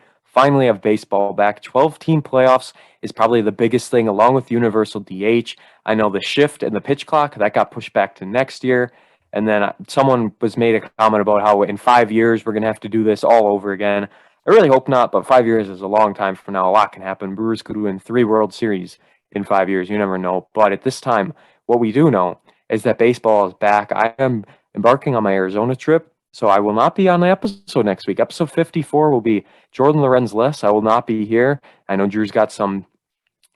S1: have baseball back. 12-team playoffs is probably the biggest thing, along with universal DH. I know the shift and the pitch clock, that got pushed back to next year. And then someone made a comment about how in 5 years we're going to have to do this all over again. I really hope not, but 5 years is a long time from now. A lot can happen. Brewers could win 3 World Series in 5 years. You never know. But at this time, what we do know is that baseball is back. I am embarking on my Arizona trip, so I will not be on the episode next week. Episode 54 will be Jordon Lawrenz less. I will not be here. I know Drew's got some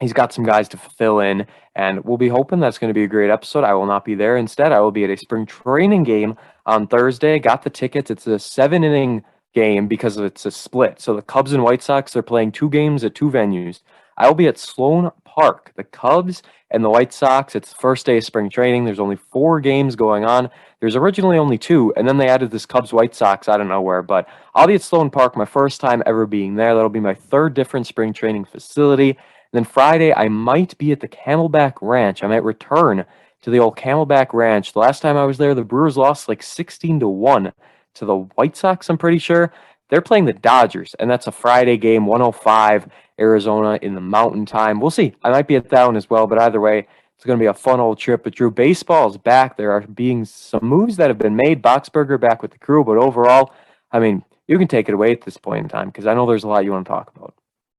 S1: guys to fill in, and we'll be hoping that's going to be a great episode. I will not be there. Instead, I will be at a spring training game on Thursday. Got the tickets. It's a 7-inning game because it's a split. So the Cubs and White Sox, they're playing 2 games at 2 venues. I will be at Sloan Park. The Cubs and the White Sox, it's the first day of spring training. There's only 4 games going on. There's originally only 2, and then they added this Cubs-White Sox out of nowhere. But I'll be at Sloan Park, my first time ever being there. That'll be my 3rd different spring training facility. And then Friday, I might be at the Camelback Ranch. I might return to the old Camelback Ranch. The last time I was there, the Brewers lost like 16-1 to the White Sox, I'm pretty sure. They're playing the Dodgers, and that's a Friday game, 1:05 Arizona in the Mountain Time. We'll see. I might be at that one as well, but either way, it's going to be a fun old trip. But Drew, baseball is back. There are being some moves that have been made. Boxberger back with the crew, but overall, I mean, you can take it away at this point in time, because I know there's a lot you want to talk about.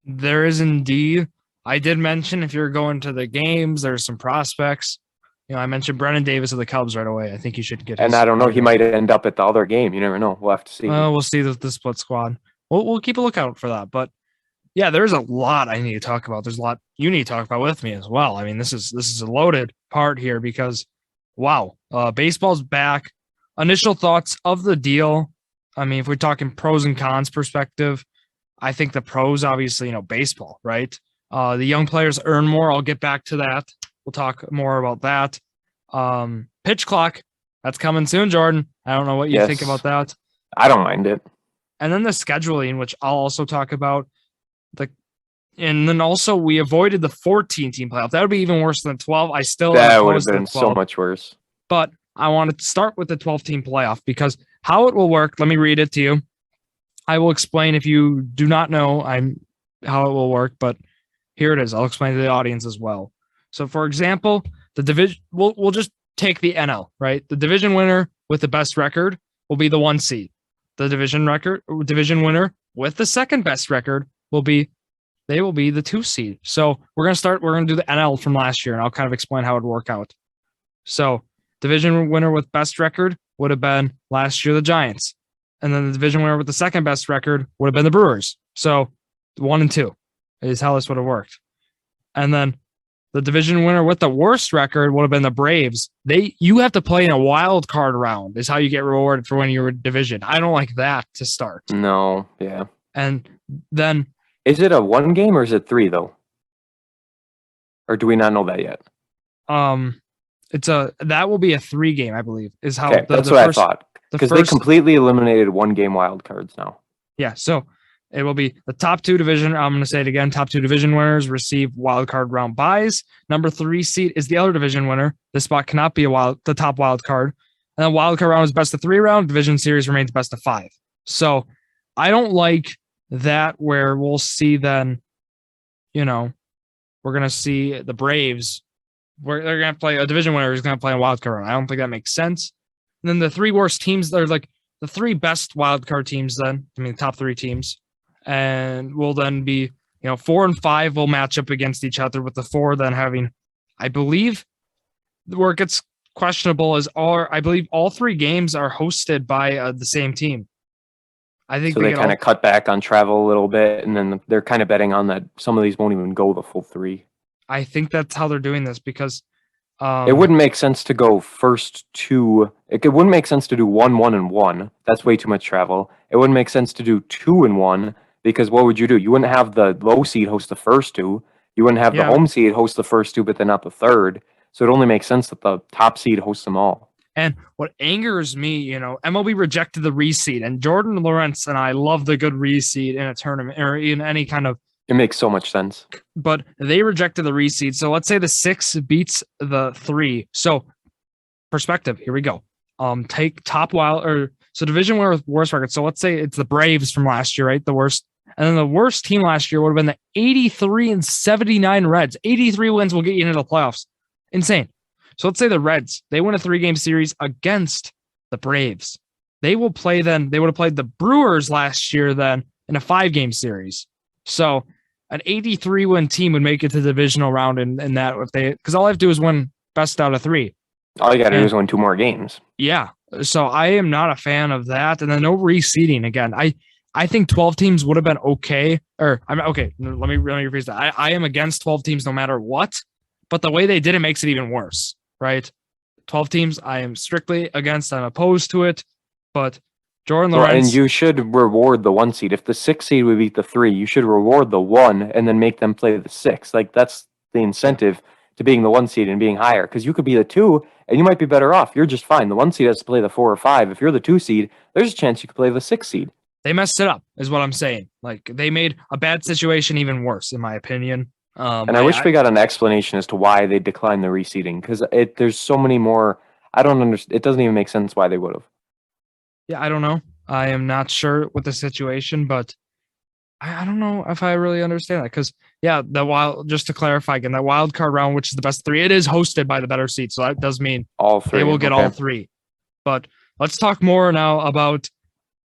S2: There is indeed. I did mention if you're going to the games, there's some prospects. I mentioned Brennan Davis of the Cubs right away. I think you should get his.
S1: And I don't know, he might end up at the other game. You never know. We'll have to see.
S2: We'll see the split squad. We'll keep a lookout for that. But yeah, there's a lot I need to talk about. There's a lot you need to talk about with me as well. I mean, this is a loaded part here because, wow, baseball's back. Initial thoughts of the deal. I mean, if we're talking pros and cons perspective, I think the pros, obviously, baseball, right? The young players earn more. I'll get back to that. We'll talk more about that. Pitch clock, that's coming soon, Jordan. I don't know what you think about that.
S1: I don't mind it.
S2: And then the scheduling, which I'll also talk about. And then also we avoided the 14-team playoff. That would be even worse than 12.
S1: That would have been so much worse.
S2: But I wanted to start with the 12-team playoff because how it will work, let me read it to you. I will explain if you do not know how it will work, but here it is. I'll explain to the audience as well. So, for example, the division, we'll just take the NL, right? The division winner with the best record will be the 1 seed. The division winner with the second best record will be the 2 seed. So we're going to do the NL from last year, and I'll kind of explain how it would work out. So division winner with best record would have been last year the Giants. And then the division winner with the second best record would have been the Brewers. So 1 and 2 is how this would have worked. And then the division winner with the worst record would have been the Braves. You have to play in a wild card round is how you get rewarded for winning your division. I don't like that to start.
S1: No, yeah.
S2: And then
S1: is it a 1 game or is it 3 though? Or do we not know that yet?
S2: That will be a 3 game, I believe, is how
S1: that's what I thought. Because they completely eliminated 1 game wild cards now.
S2: Yeah, so it will be the top 2 division. I'm going to say it again. Top 2 division winners receive wild card round buys. Number 3 seed is the other division winner. This spot cannot be the top wild card. And then wild card round is best of 3 round. Division series remains best of 5. So I don't like that where we'll see then, we're going to see the Braves where they're going to play a division winner is going to play a wild card round. I don't think that makes sense. And then the 3 worst teams, they're like the 3 best wild card teams then, the top 3 teams. And will then be, 4 and 5 will match up against each other with the 4 then having, I believe, where it gets questionable is I believe all 3 games are hosted by the same team. I think
S1: so they kind of cut back on travel a little bit, and then they're kind of betting on that some of these won't even go the full 3.
S2: I think that's how they're doing this because
S1: it wouldn't make sense to go first 2. It wouldn't make sense to do 1, 1, and 1. That's way too much travel. It wouldn't make sense to do 2 and 1 because what would you do? You wouldn't have the low seed host the first 2. You wouldn't have the home seed host the first 2, but then not the third. So it only makes sense that the top seed hosts them all.
S2: And what angers me, MLB rejected the reseed, and Jordon Lawrenz and I love the good reseed in a tournament or in any kind of.
S1: It makes so much sense.
S2: But they rejected the reseed. So let's say the 6 beats the 3. So perspective, here we go. Take top so division winner with worst record. So let's say it's the Braves from last year, right? The worst. And then the worst team last year would have been the 83 and 79 Reds. 83 wins will get you into the playoffs. Insane. So let's say the Reds, they win a 3-game series against the Braves. They would have played the Brewers last year then in a 5-game series. So an 83-win team would make it to the divisional round in that because all I have to do is win best out of 3.
S1: All you got to do is win 2 more games.
S2: Yeah. So I am not a fan of that. And then no reseeding again. I think 12 teams would have been okay. Or I'm okay. Let me rephrase that. I am against 12 teams no matter what, but the way they did it makes it even worse. Right? 12 teams, I am strictly against. I'm opposed to it. But Jordon Lawrence.
S1: And you should reward the 1 seed. If the 6 seed would beat the 3, you should reward the 1 and then make them play the 6. Like that's the incentive to being the 1 seed and being higher. Because you could be the 2 and you might be better off. You're just fine. The 1 seed has to play the 4 or 5. If you're the 2 seed, there's a chance you could play the 6 seed.
S2: They messed it up, is what I'm saying. Like they made a bad situation even worse, in my opinion.
S1: And I wish we got an explanation as to why they declined the reseeding because there's so many more. I don't understand. It doesn't even make sense why they would have.
S2: Yeah, I don't know. I am not sure with the situation, but I don't know if I really understand that because just to clarify again, that wild card round, which is the best 3, it is hosted by the better seed, so that does mean
S1: all 3.
S2: They will get all 3. But let's talk more now about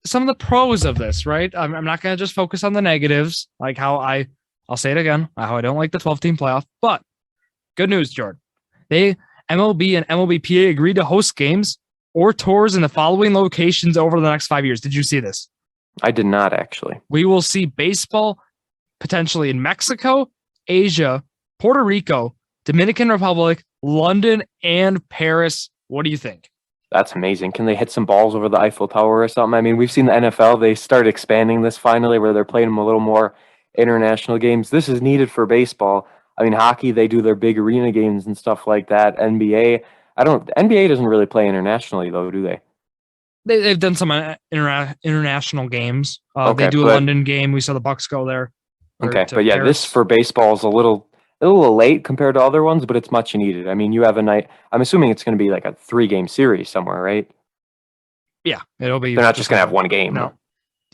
S2: some of the pros of this. Right? I'm not going to just focus on the negatives, like how I'll say it again, how I don't like the 12-team playoff, but good news, Jordan. MLB and MLBPA agreed to host games or tours in the following locations over the next 5 years. Did you see this?
S1: I did not, actually.
S2: We will see baseball potentially in Mexico, Asia, Puerto Rico, Dominican Republic, London, and Paris. What do you think?
S1: That's amazing. Can they hit some balls over the Eiffel Tower or something? I mean, we've seen the NFL, they start expanding this finally where they're playing them a little more international games. This is needed for baseball. I mean, hockey, they do their big arena games and stuff like that. NBA, NBA doesn't really play internationally though, do they?
S2: They've done some international games.
S1: Okay,
S2: They do a
S1: but
S2: London game. We saw the Bucks go there.
S1: okay, but yeah, this for baseball is a little late compared to other ones, but it's much needed. I mean, you have a night. I'm assuming it's going to be like a 3-game series somewhere, right?
S2: Yeah, it'll be.
S1: They're not just going to have one game.
S2: No,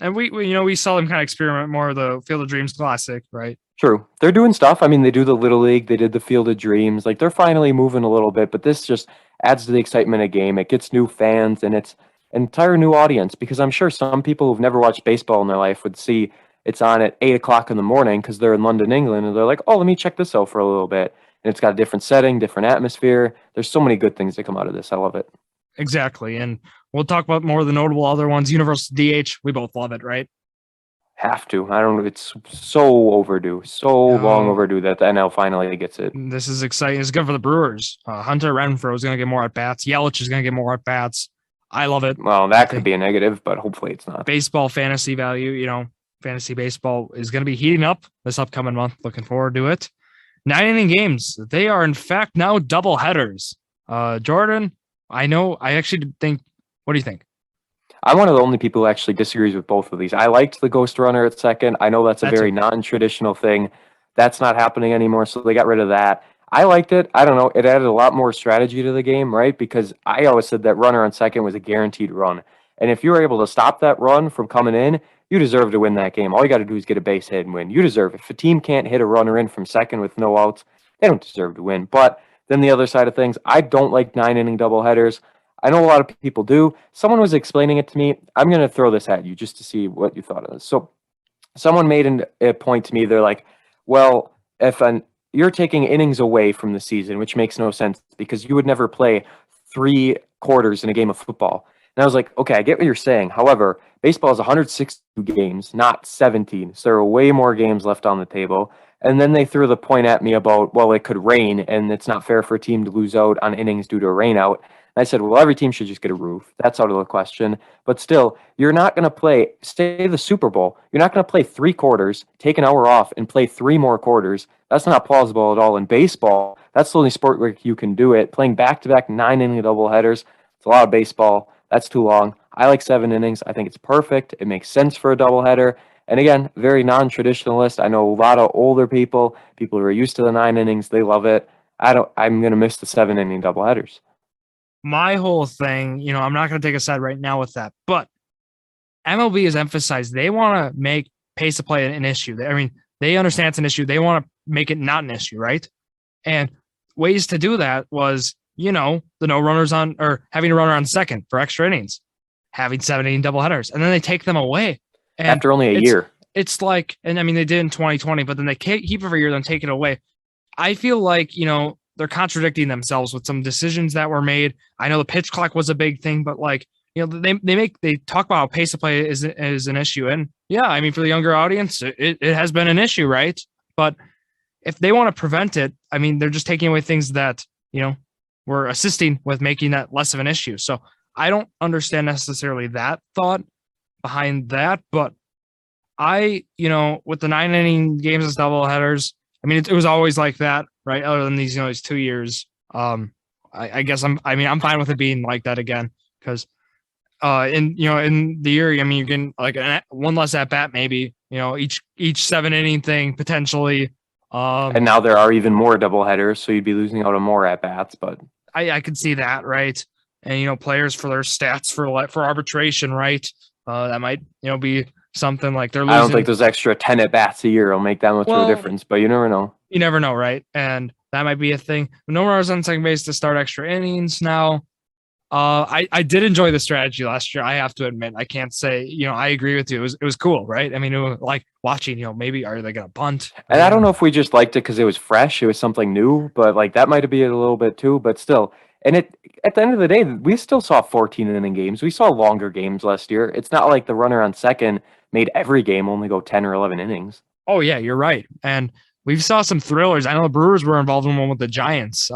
S2: and we saw them kind of experiment more of the Field of Dreams Classic, right?
S1: True, they're doing stuff. I mean, they do the Little League, they did the Field of Dreams. Like they're finally moving a little bit, but this just adds to the excitement of the game. It gets new fans and it's an entire new audience because I'm sure some people who've never watched baseball in their life would see it's on at 8 o'clock in the morning because they're in London, England, and they're like, "Oh, let me check this out for a little bit." And it's got a different setting, different atmosphere. There's so many good things that come out of this. I love it.
S2: Exactly, and we'll talk about more of the notable other ones. Universal DH, we both love it, right?
S1: Have to. I don't know. It's so overdue, so long overdue that the NL finally gets it.
S2: This is exciting. It's good for the Brewers. Hunter Renfroe is going to get more at bats. Yelich is going to get more at bats. I love it.
S1: Well, that could be a negative, but hopefully it's not.
S2: Baseball fantasy value, fantasy baseball is going to be heating up this upcoming month. Looking forward to it. 9-inning games. They are, in fact, now double headers. Jordan, I actually think, what do you think?
S1: I'm one of the only people who actually disagrees with both of these. I liked the ghost runner at second. I know that's a very non-traditional thing. That's not happening anymore, so they got rid of that. I liked it. I don't know. It added a lot more strategy to the game, right? Because I always said that runner on second was a guaranteed run. And if you were able to stop that run from coming in, you deserve to win that game. All you got to do is get a base hit and win. You deserve it. If a team can't hit a runner in from second with no outs, they don't deserve to win. But then the other side of things, I don't like 9-inning doubleheaders. I know a lot of people do. Someone was explaining it to me. I'm going to throw this at you just to see what you thought of this. So someone made a point to me. They're like, well, you're taking innings away from the season, which makes no sense because you would never play 3 quarters in a game of football. And I was like, okay, I get what you're saying. However, baseball is 162 games, not 17. So there are way more games left on the table. And then they threw the point at me about, well, it could rain and it's not fair for a team to lose out on innings due to a rain out. And I said, well, every team should just get a roof. That's out of the question. But still, you're not going to play, say the Super Bowl, you're not going to play 3 quarters, take an hour off, and play 3 more quarters. That's not plausible at all in baseball. That's the only sport where you can do it. Playing back-to-back 9-inning doubleheaders, it's a lot of baseball. That's too long. I like 7 innings. I think it's perfect. It makes sense for a doubleheader. And again, very non-traditionalist. I know a lot of older people who are used to the 9 innings. They love it. I'm going to miss the 7-inning doubleheaders.
S2: My whole thing, I'm not going to take a side right now with that, but MLB has emphasized they want to make pace of play an issue. They understand it's an issue. They want to make it not an issue, right? And ways to do that was, the no runners on, or having a runner on second for extra innings, having 7-inning doubleheaders, and then they take them away. And
S1: after only a year.
S2: It's like, and they did in 2020, but then they keep it for a year, then take it away. I feel like, they're contradicting themselves with some decisions that were made. I know the pitch clock was a big thing, but they talk about how pace of play is an issue. And yeah, for the younger audience, it has been an issue, right? But if they want to prevent it, they're just taking away things that, we're assisting with making that less of an issue. So I don't understand necessarily that thought behind that, but with the 9-inning games as doubleheaders, it was always like that, right? Other than these, these 2 years. I guess I'm fine with it being like that again because, in the year, you're getting like one less at bat, maybe, each 7-inning thing potentially.
S1: And now there are even more doubleheaders, so you'd be losing out on more at bats. But
S2: I could see that, right? And players for their stats for arbitration, right? That might be something like they're losing.
S1: I don't think those extra 10 at bats a year will make that much of a difference, but you never know.
S2: You never know, right? And that might be a thing. No runners on second base to start extra innings now. I did enjoy the strategy last year. I have to admit, I can't say, I agree with you. It was cool, right? It was like watching, maybe are they going to bunt?
S1: And I don't know if we just liked it because it was fresh. It was something new, but like that might have been a little bit too, but still. And at the end of the day, we still saw 14-inning games. We saw longer games last year. It's not like the runner on second made every game only go 10 or 11 innings.
S2: Oh yeah, you're right. And we saw some thrillers. I know the Brewers were involved in one with the Giants.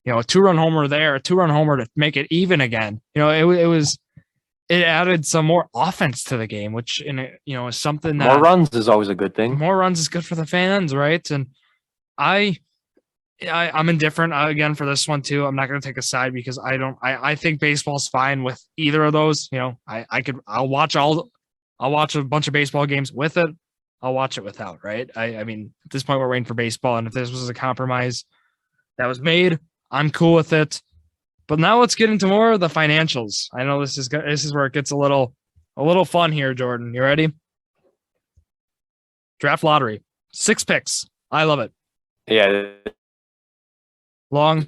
S2: a 2-run homer there, a 2-run homer to make it even again. It added some more offense to the game, which is something that
S1: more runs is always a good thing.
S2: More runs is good for the fans, right? And I'm indifferent again for this one too. I'm not going to take a side because I think baseball's fine with either of those. I'll watch a bunch of baseball games with it. I'll watch it without, right? I mean, at this point we're waiting for baseball, and if this was a compromise that was made, I'm cool with it. But now let's get into more of the financials. I know this is where it gets a little fun here, Jordan. You ready? Draft lottery, 6 picks. I love it.
S1: Yeah.
S2: Long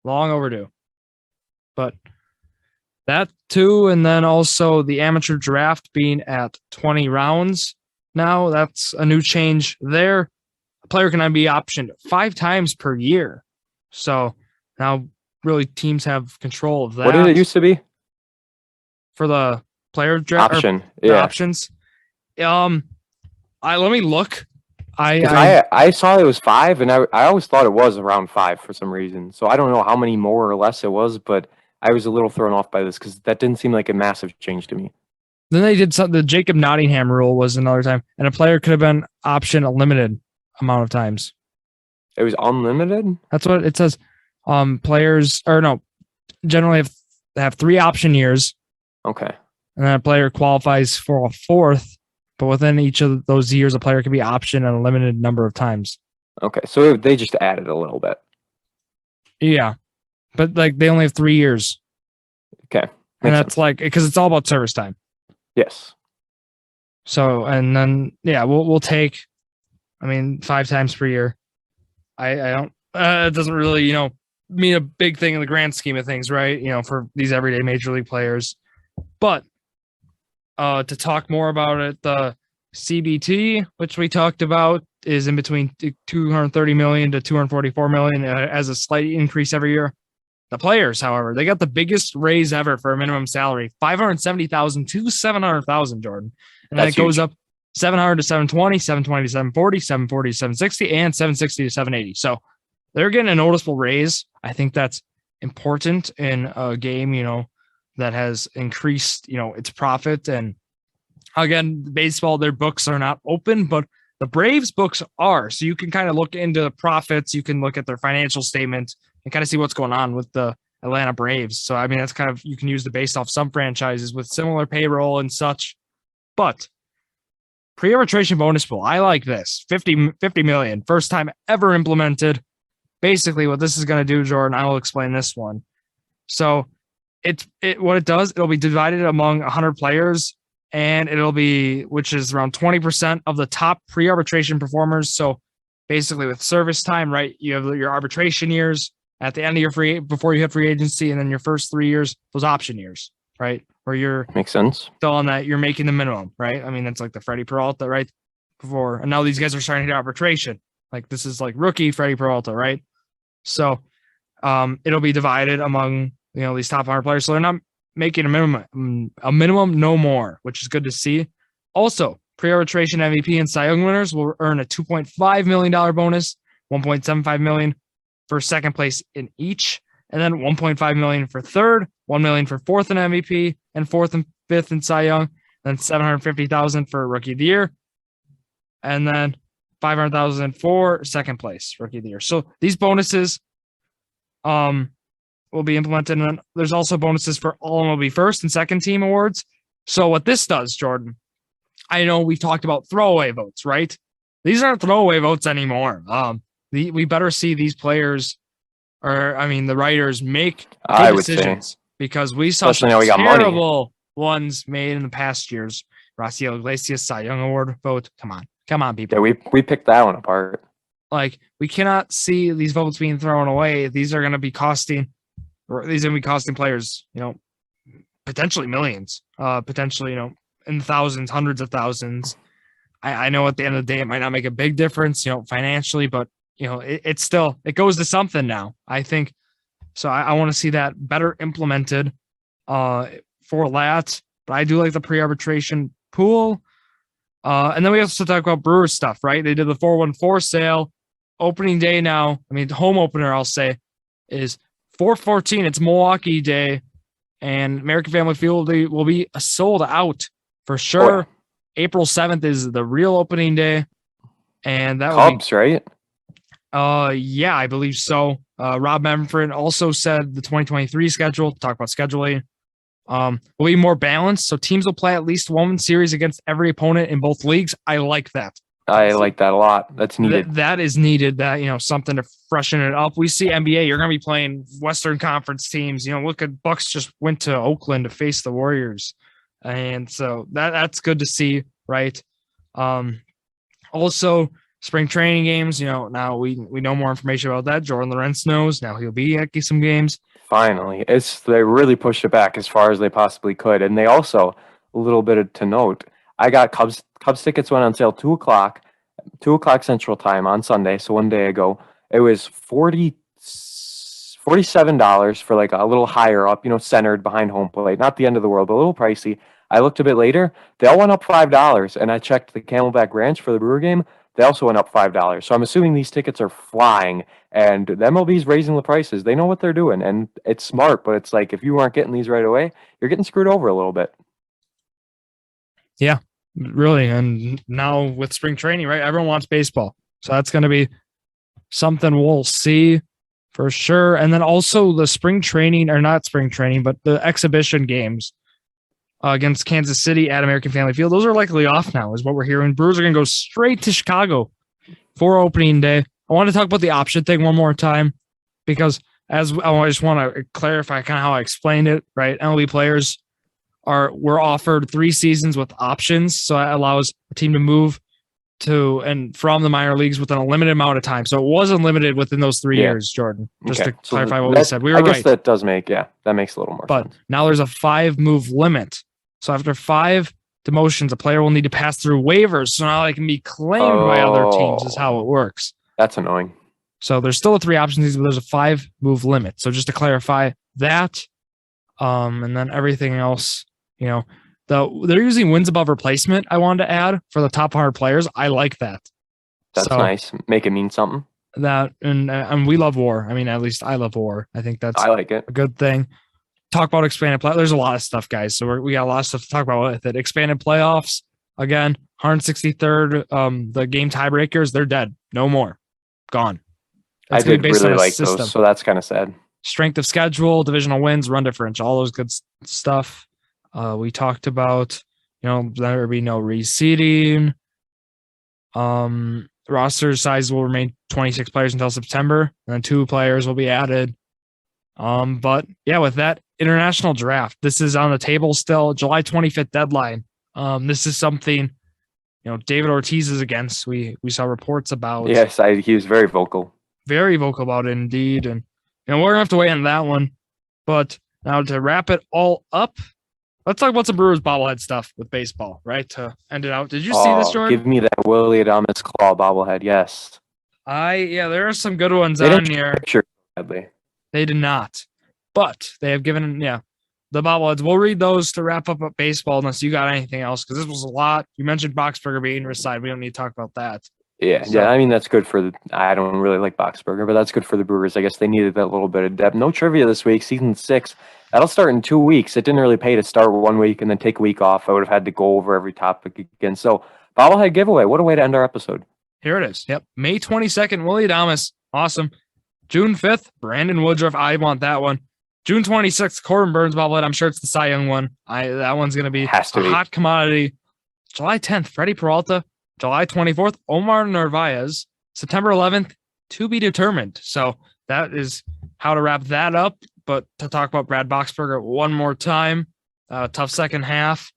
S2: overdue. But that too, and then also the amateur draft being at 20 rounds. Now that's a new change there. A player can be optioned 5 times per year. So now really teams have control of that.
S1: What did it used to be?
S2: For the player draft
S1: option.
S2: Options. Let me look.
S1: I saw it was 5, and I always thought it was around 5 for some reason. So I don't know how many more or less it was, but I was a little thrown off by this because that didn't seem like a massive change to me.
S2: Then they did something. The Jacob Nottingham rule was another time, and a player could have been optioned a limited amount of times.
S1: It was unlimited?
S2: That's what it says. Players generally have 3 option years.
S1: Okay.
S2: And then a player qualifies for a 4th. But within each of those years, a player can be optioned a limited number of times.
S1: Okay, so they just added a little bit.
S2: Yeah, but they only have 3 years.
S1: Okay,
S2: and that's sense. Because it's all about service time.
S1: Yes.
S2: So and then we'll take, 5 times per year. I don't. It doesn't really mean a big thing in the grand scheme of things, right? For these everyday major league players, but. To talk more about it, the CBT, which we talked about, is in between $230 million to $244 million as a slight increase every year. The players, however, they got the biggest raise ever for a minimum salary, $570,000 to $700,000, Jordan, and then it goes up $700 to $720, $720 to $740, $740 to $760, and $760 to $780. So they're getting a noticeable raise. I think that's important in a game, that has increased, its profit. And again, baseball, their books are not open, but the Braves books are. So you can kind of look into the profits. You can look at their financial statement and kind of see what's going on with the Atlanta Braves. So, that's kind of, you can use the based off some franchises with similar payroll and such. But pre-arbitration bonus pool, I like this. 50 million, first time ever implemented. Basically what this is going to do, Jordan, I will explain this one. So, what it does, it'll be divided among 100 players, and which is around 20% of the top pre-arbitration performers. So basically with service time, right, you have your arbitration years at the end of before you hit free agency, and then your first 3 years, those option years, right? Where you're
S1: makes sense.
S2: Still on that, you're making the minimum, right? That's like the Freddie Peralta, right? Before, and now these guys are starting to hit arbitration. This is like rookie Freddie Peralta, right? So it'll be divided among these top 100 players. So they're not making a minimum, no more, which is good to see. Also, pre-arbitration MVP and Cy Young winners will earn a $2.5 million bonus, $1.75 million for second place in each, and then $1.5 million for third, $1 million for fourth in MVP, and fourth and fifth in Cy Young, then $750,000 for Rookie of the Year, and then $500,000 for second place Rookie of the Year. So these bonuses, will be implemented, and there's also bonuses for all MLB first and second team awards. So what this does, Jordan, I know we've talked about throwaway votes, right? These aren't throwaway votes anymore. We better see these players, the writers make good decisions, because we saw some terrible ones made in the past years. Raciel Iglesias, Cy Young Award vote. Come on, people.
S1: Yeah, we picked that one apart.
S2: We cannot see these votes being thrown away. These are going to be costing players, potentially millions, potentially, in thousands, hundreds of thousands. I know at the end of the day, it might not make a big difference, financially, but it goes to something now, I think. So I want to see that better implemented for that. But I do like the pre-arbitration pool. And then we also talk about Brewers stuff, right? They did the 414 sale opening day now. Home opener, I'll say. is 4/14. It's Milwaukee Day, and American Family Field will be sold out for sure.
S1: Oh, yeah.
S2: April 7th is the real opening day, and that
S1: Cubs, right?
S2: Yeah, I believe so. Rob Manfred also said the 2023 schedule, talk about scheduling, will be more balanced. So teams will play at least one series against every opponent in both leagues. I like that.
S1: I like that a lot. That's needed.
S2: That is needed. That, something to freshen it up. We see NBA, you're going to be playing Western Conference teams. Look at Bucks just went to Oakland to face the Warriors. And so that's good to see, right? Also, spring training games, now we know more information about that. Jordon Lawrenz knows. Now he'll be at some games.
S1: Finally. They really pushed it back as far as they possibly could. And they also, a little bit to note, I got Cubs tickets went on sale 2 o'clock Central Time on Sunday, so one day ago. It was $47 for like a little higher up, centered behind home plate. Not the end of the world, but a little pricey. I looked a bit later. They all went up $5, and I checked the Camelback Ranch for the Brewer game. They also went up $5. So I'm assuming these tickets are flying, and the MLB's raising the prices. They know what they're doing, and it's smart, but it's like if you aren't getting these right away, you're getting screwed over a little bit.
S2: Yeah, really. And now with spring training, right, everyone wants baseball. So that's going to be something we'll see for sure. And then also the spring training, or not spring training, but the exhibition games against Kansas City at American Family Field. Those are likely off now, is what we're hearing. Brewers are going to go straight to Chicago for opening day. I want to talk about the option thing one more time, because I just want to clarify kind of how I explained it, right? MLB players were offered 3 seasons with options. So it allows a team to move to and from the minor leagues within a limited amount of time. So it wasn't limited within those 3 years, Jordan, just to clarify what we said. We were right.
S1: I guess that does make, that makes a little more sense.
S2: But now there's a 5 move limit. So after 5 demotions, a player will need to pass through waivers. So now they can be claimed by other teams is how it works.
S1: That's annoying.
S2: So there's still a 3 options, but there's a 5 move limit. So just to clarify that, and then everything else, they're using wins above replacement. I wanted to add for the top 100 players. I like that.
S1: That's nice. Make it mean something.
S2: That and we love WAR. I mean, at least I love WAR. I think that's
S1: I like it.
S2: A good thing. Talk about expanded play. There's a lot of stuff, guys. So we got a lot of stuff to talk about with it. Expanded playoffs again. 163rd. The game tiebreakers. They're dead. No more. Gone.
S1: I did really like those. So that's kind of sad.
S2: Strength of schedule, divisional wins, run differential, all those good stuff. We talked about, there will be no reseeding. Roster size will remain 26 players until September, and then 2 players will be added. But yeah, with that international draft, this is on the table still. July 25th deadline. This is something, David Ortiz is against. We saw reports about.
S1: Yes, he was very vocal.
S2: Very vocal about it indeed, and we're gonna have to wait on that one. But now to wrap it all up, let's talk about some Brewers bobblehead stuff with baseball, right? To end it out. Did you see this, Jordan?
S1: Give me that Willie Adames claw bobblehead. Yes.
S2: There are some good ones on here.
S1: Sadly.
S2: They did not, but they have given the bobbleheads. We'll read those to wrap up baseball, unless you got anything else, because this was a lot. You mentioned Boxberger being reside. We don't need to talk about that.
S1: Yeah. I mean, that's good for I don't really like Boxberger, but that's good for the Brewers. I guess they needed that little bit of depth. No trivia this week. Season 6. That'll start in 2 weeks. It didn't really pay to start 1 week and then take a week off. I would have had to go over every topic again. So, Bobblehead Giveaway. What a way to end our episode.
S2: Here it is. Yep. May 22nd, Willie Adames. Awesome. June 5th, Brandon Woodruff. I want that one. June 26th, Corbin Burns bobblehead. I'm sure it's the Cy Young one. That one's going to be hot commodity. July 10th, Freddie Peralta. July 24th, Omar Narvaez. September 11th, to be determined. So that is how to wrap that up. But to talk about Brad Boxberger one more time, tough second half.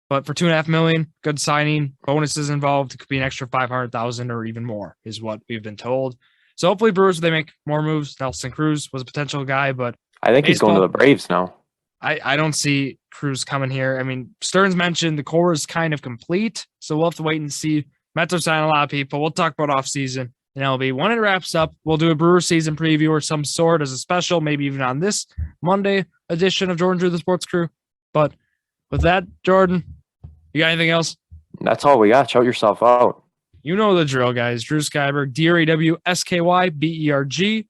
S2: But for $2.5 million, good signing, bonuses involved. It could be an extra $500,000 or even more, is what we've been told. So hopefully Brewers, they make more moves. Nelson Cruz was a potential guy, but
S1: I think he's going to the Braves now.
S2: I don't see Cruz coming here. I mean, Stearns mentioned the core is kind of complete, so we'll have to wait and see. Mets are signing a lot of people. We'll talk about offseason and MLB. When it wraps up, we'll do a Brewer season preview or some sort as a special, maybe even on this Monday edition of Jordan Drew the Sports Crew. But with that, Jordan, you got anything else?
S1: That's all we got. Shout yourself out.
S2: You know the drill, guys. Drew Skyberg, DREWSKYBERG.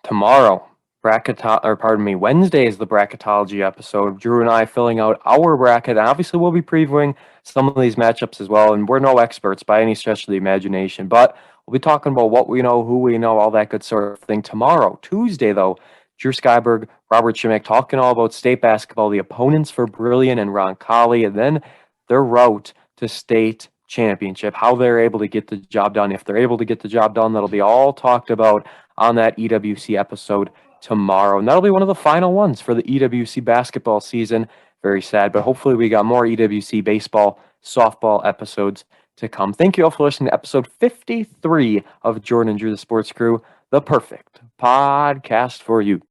S1: Tomorrow, Wednesday is the bracketology episode. Drew and I filling out our bracket. And obviously, we'll be previewing some of these matchups as well. And we're no experts by any stretch of the imagination, but we'll be talking about what we know, who we know, all that good sort of thing tomorrow. Tuesday, though, Drew Skyberg, Robert Shimek talking all about state basketball, the opponents for Brilliant and Roncalli, and then their route to state championship, how they're able to get the job done. If they're able to get the job done, that'll be all talked about on that EWC episode tomorrow. And that'll be one of the final ones for the EWC basketball season. Very sad, but hopefully we got more EWC baseball, softball episodes to come. Thank you all for listening to episode 53 of Jordan and Drew, the Sports Crew, the perfect podcast for you.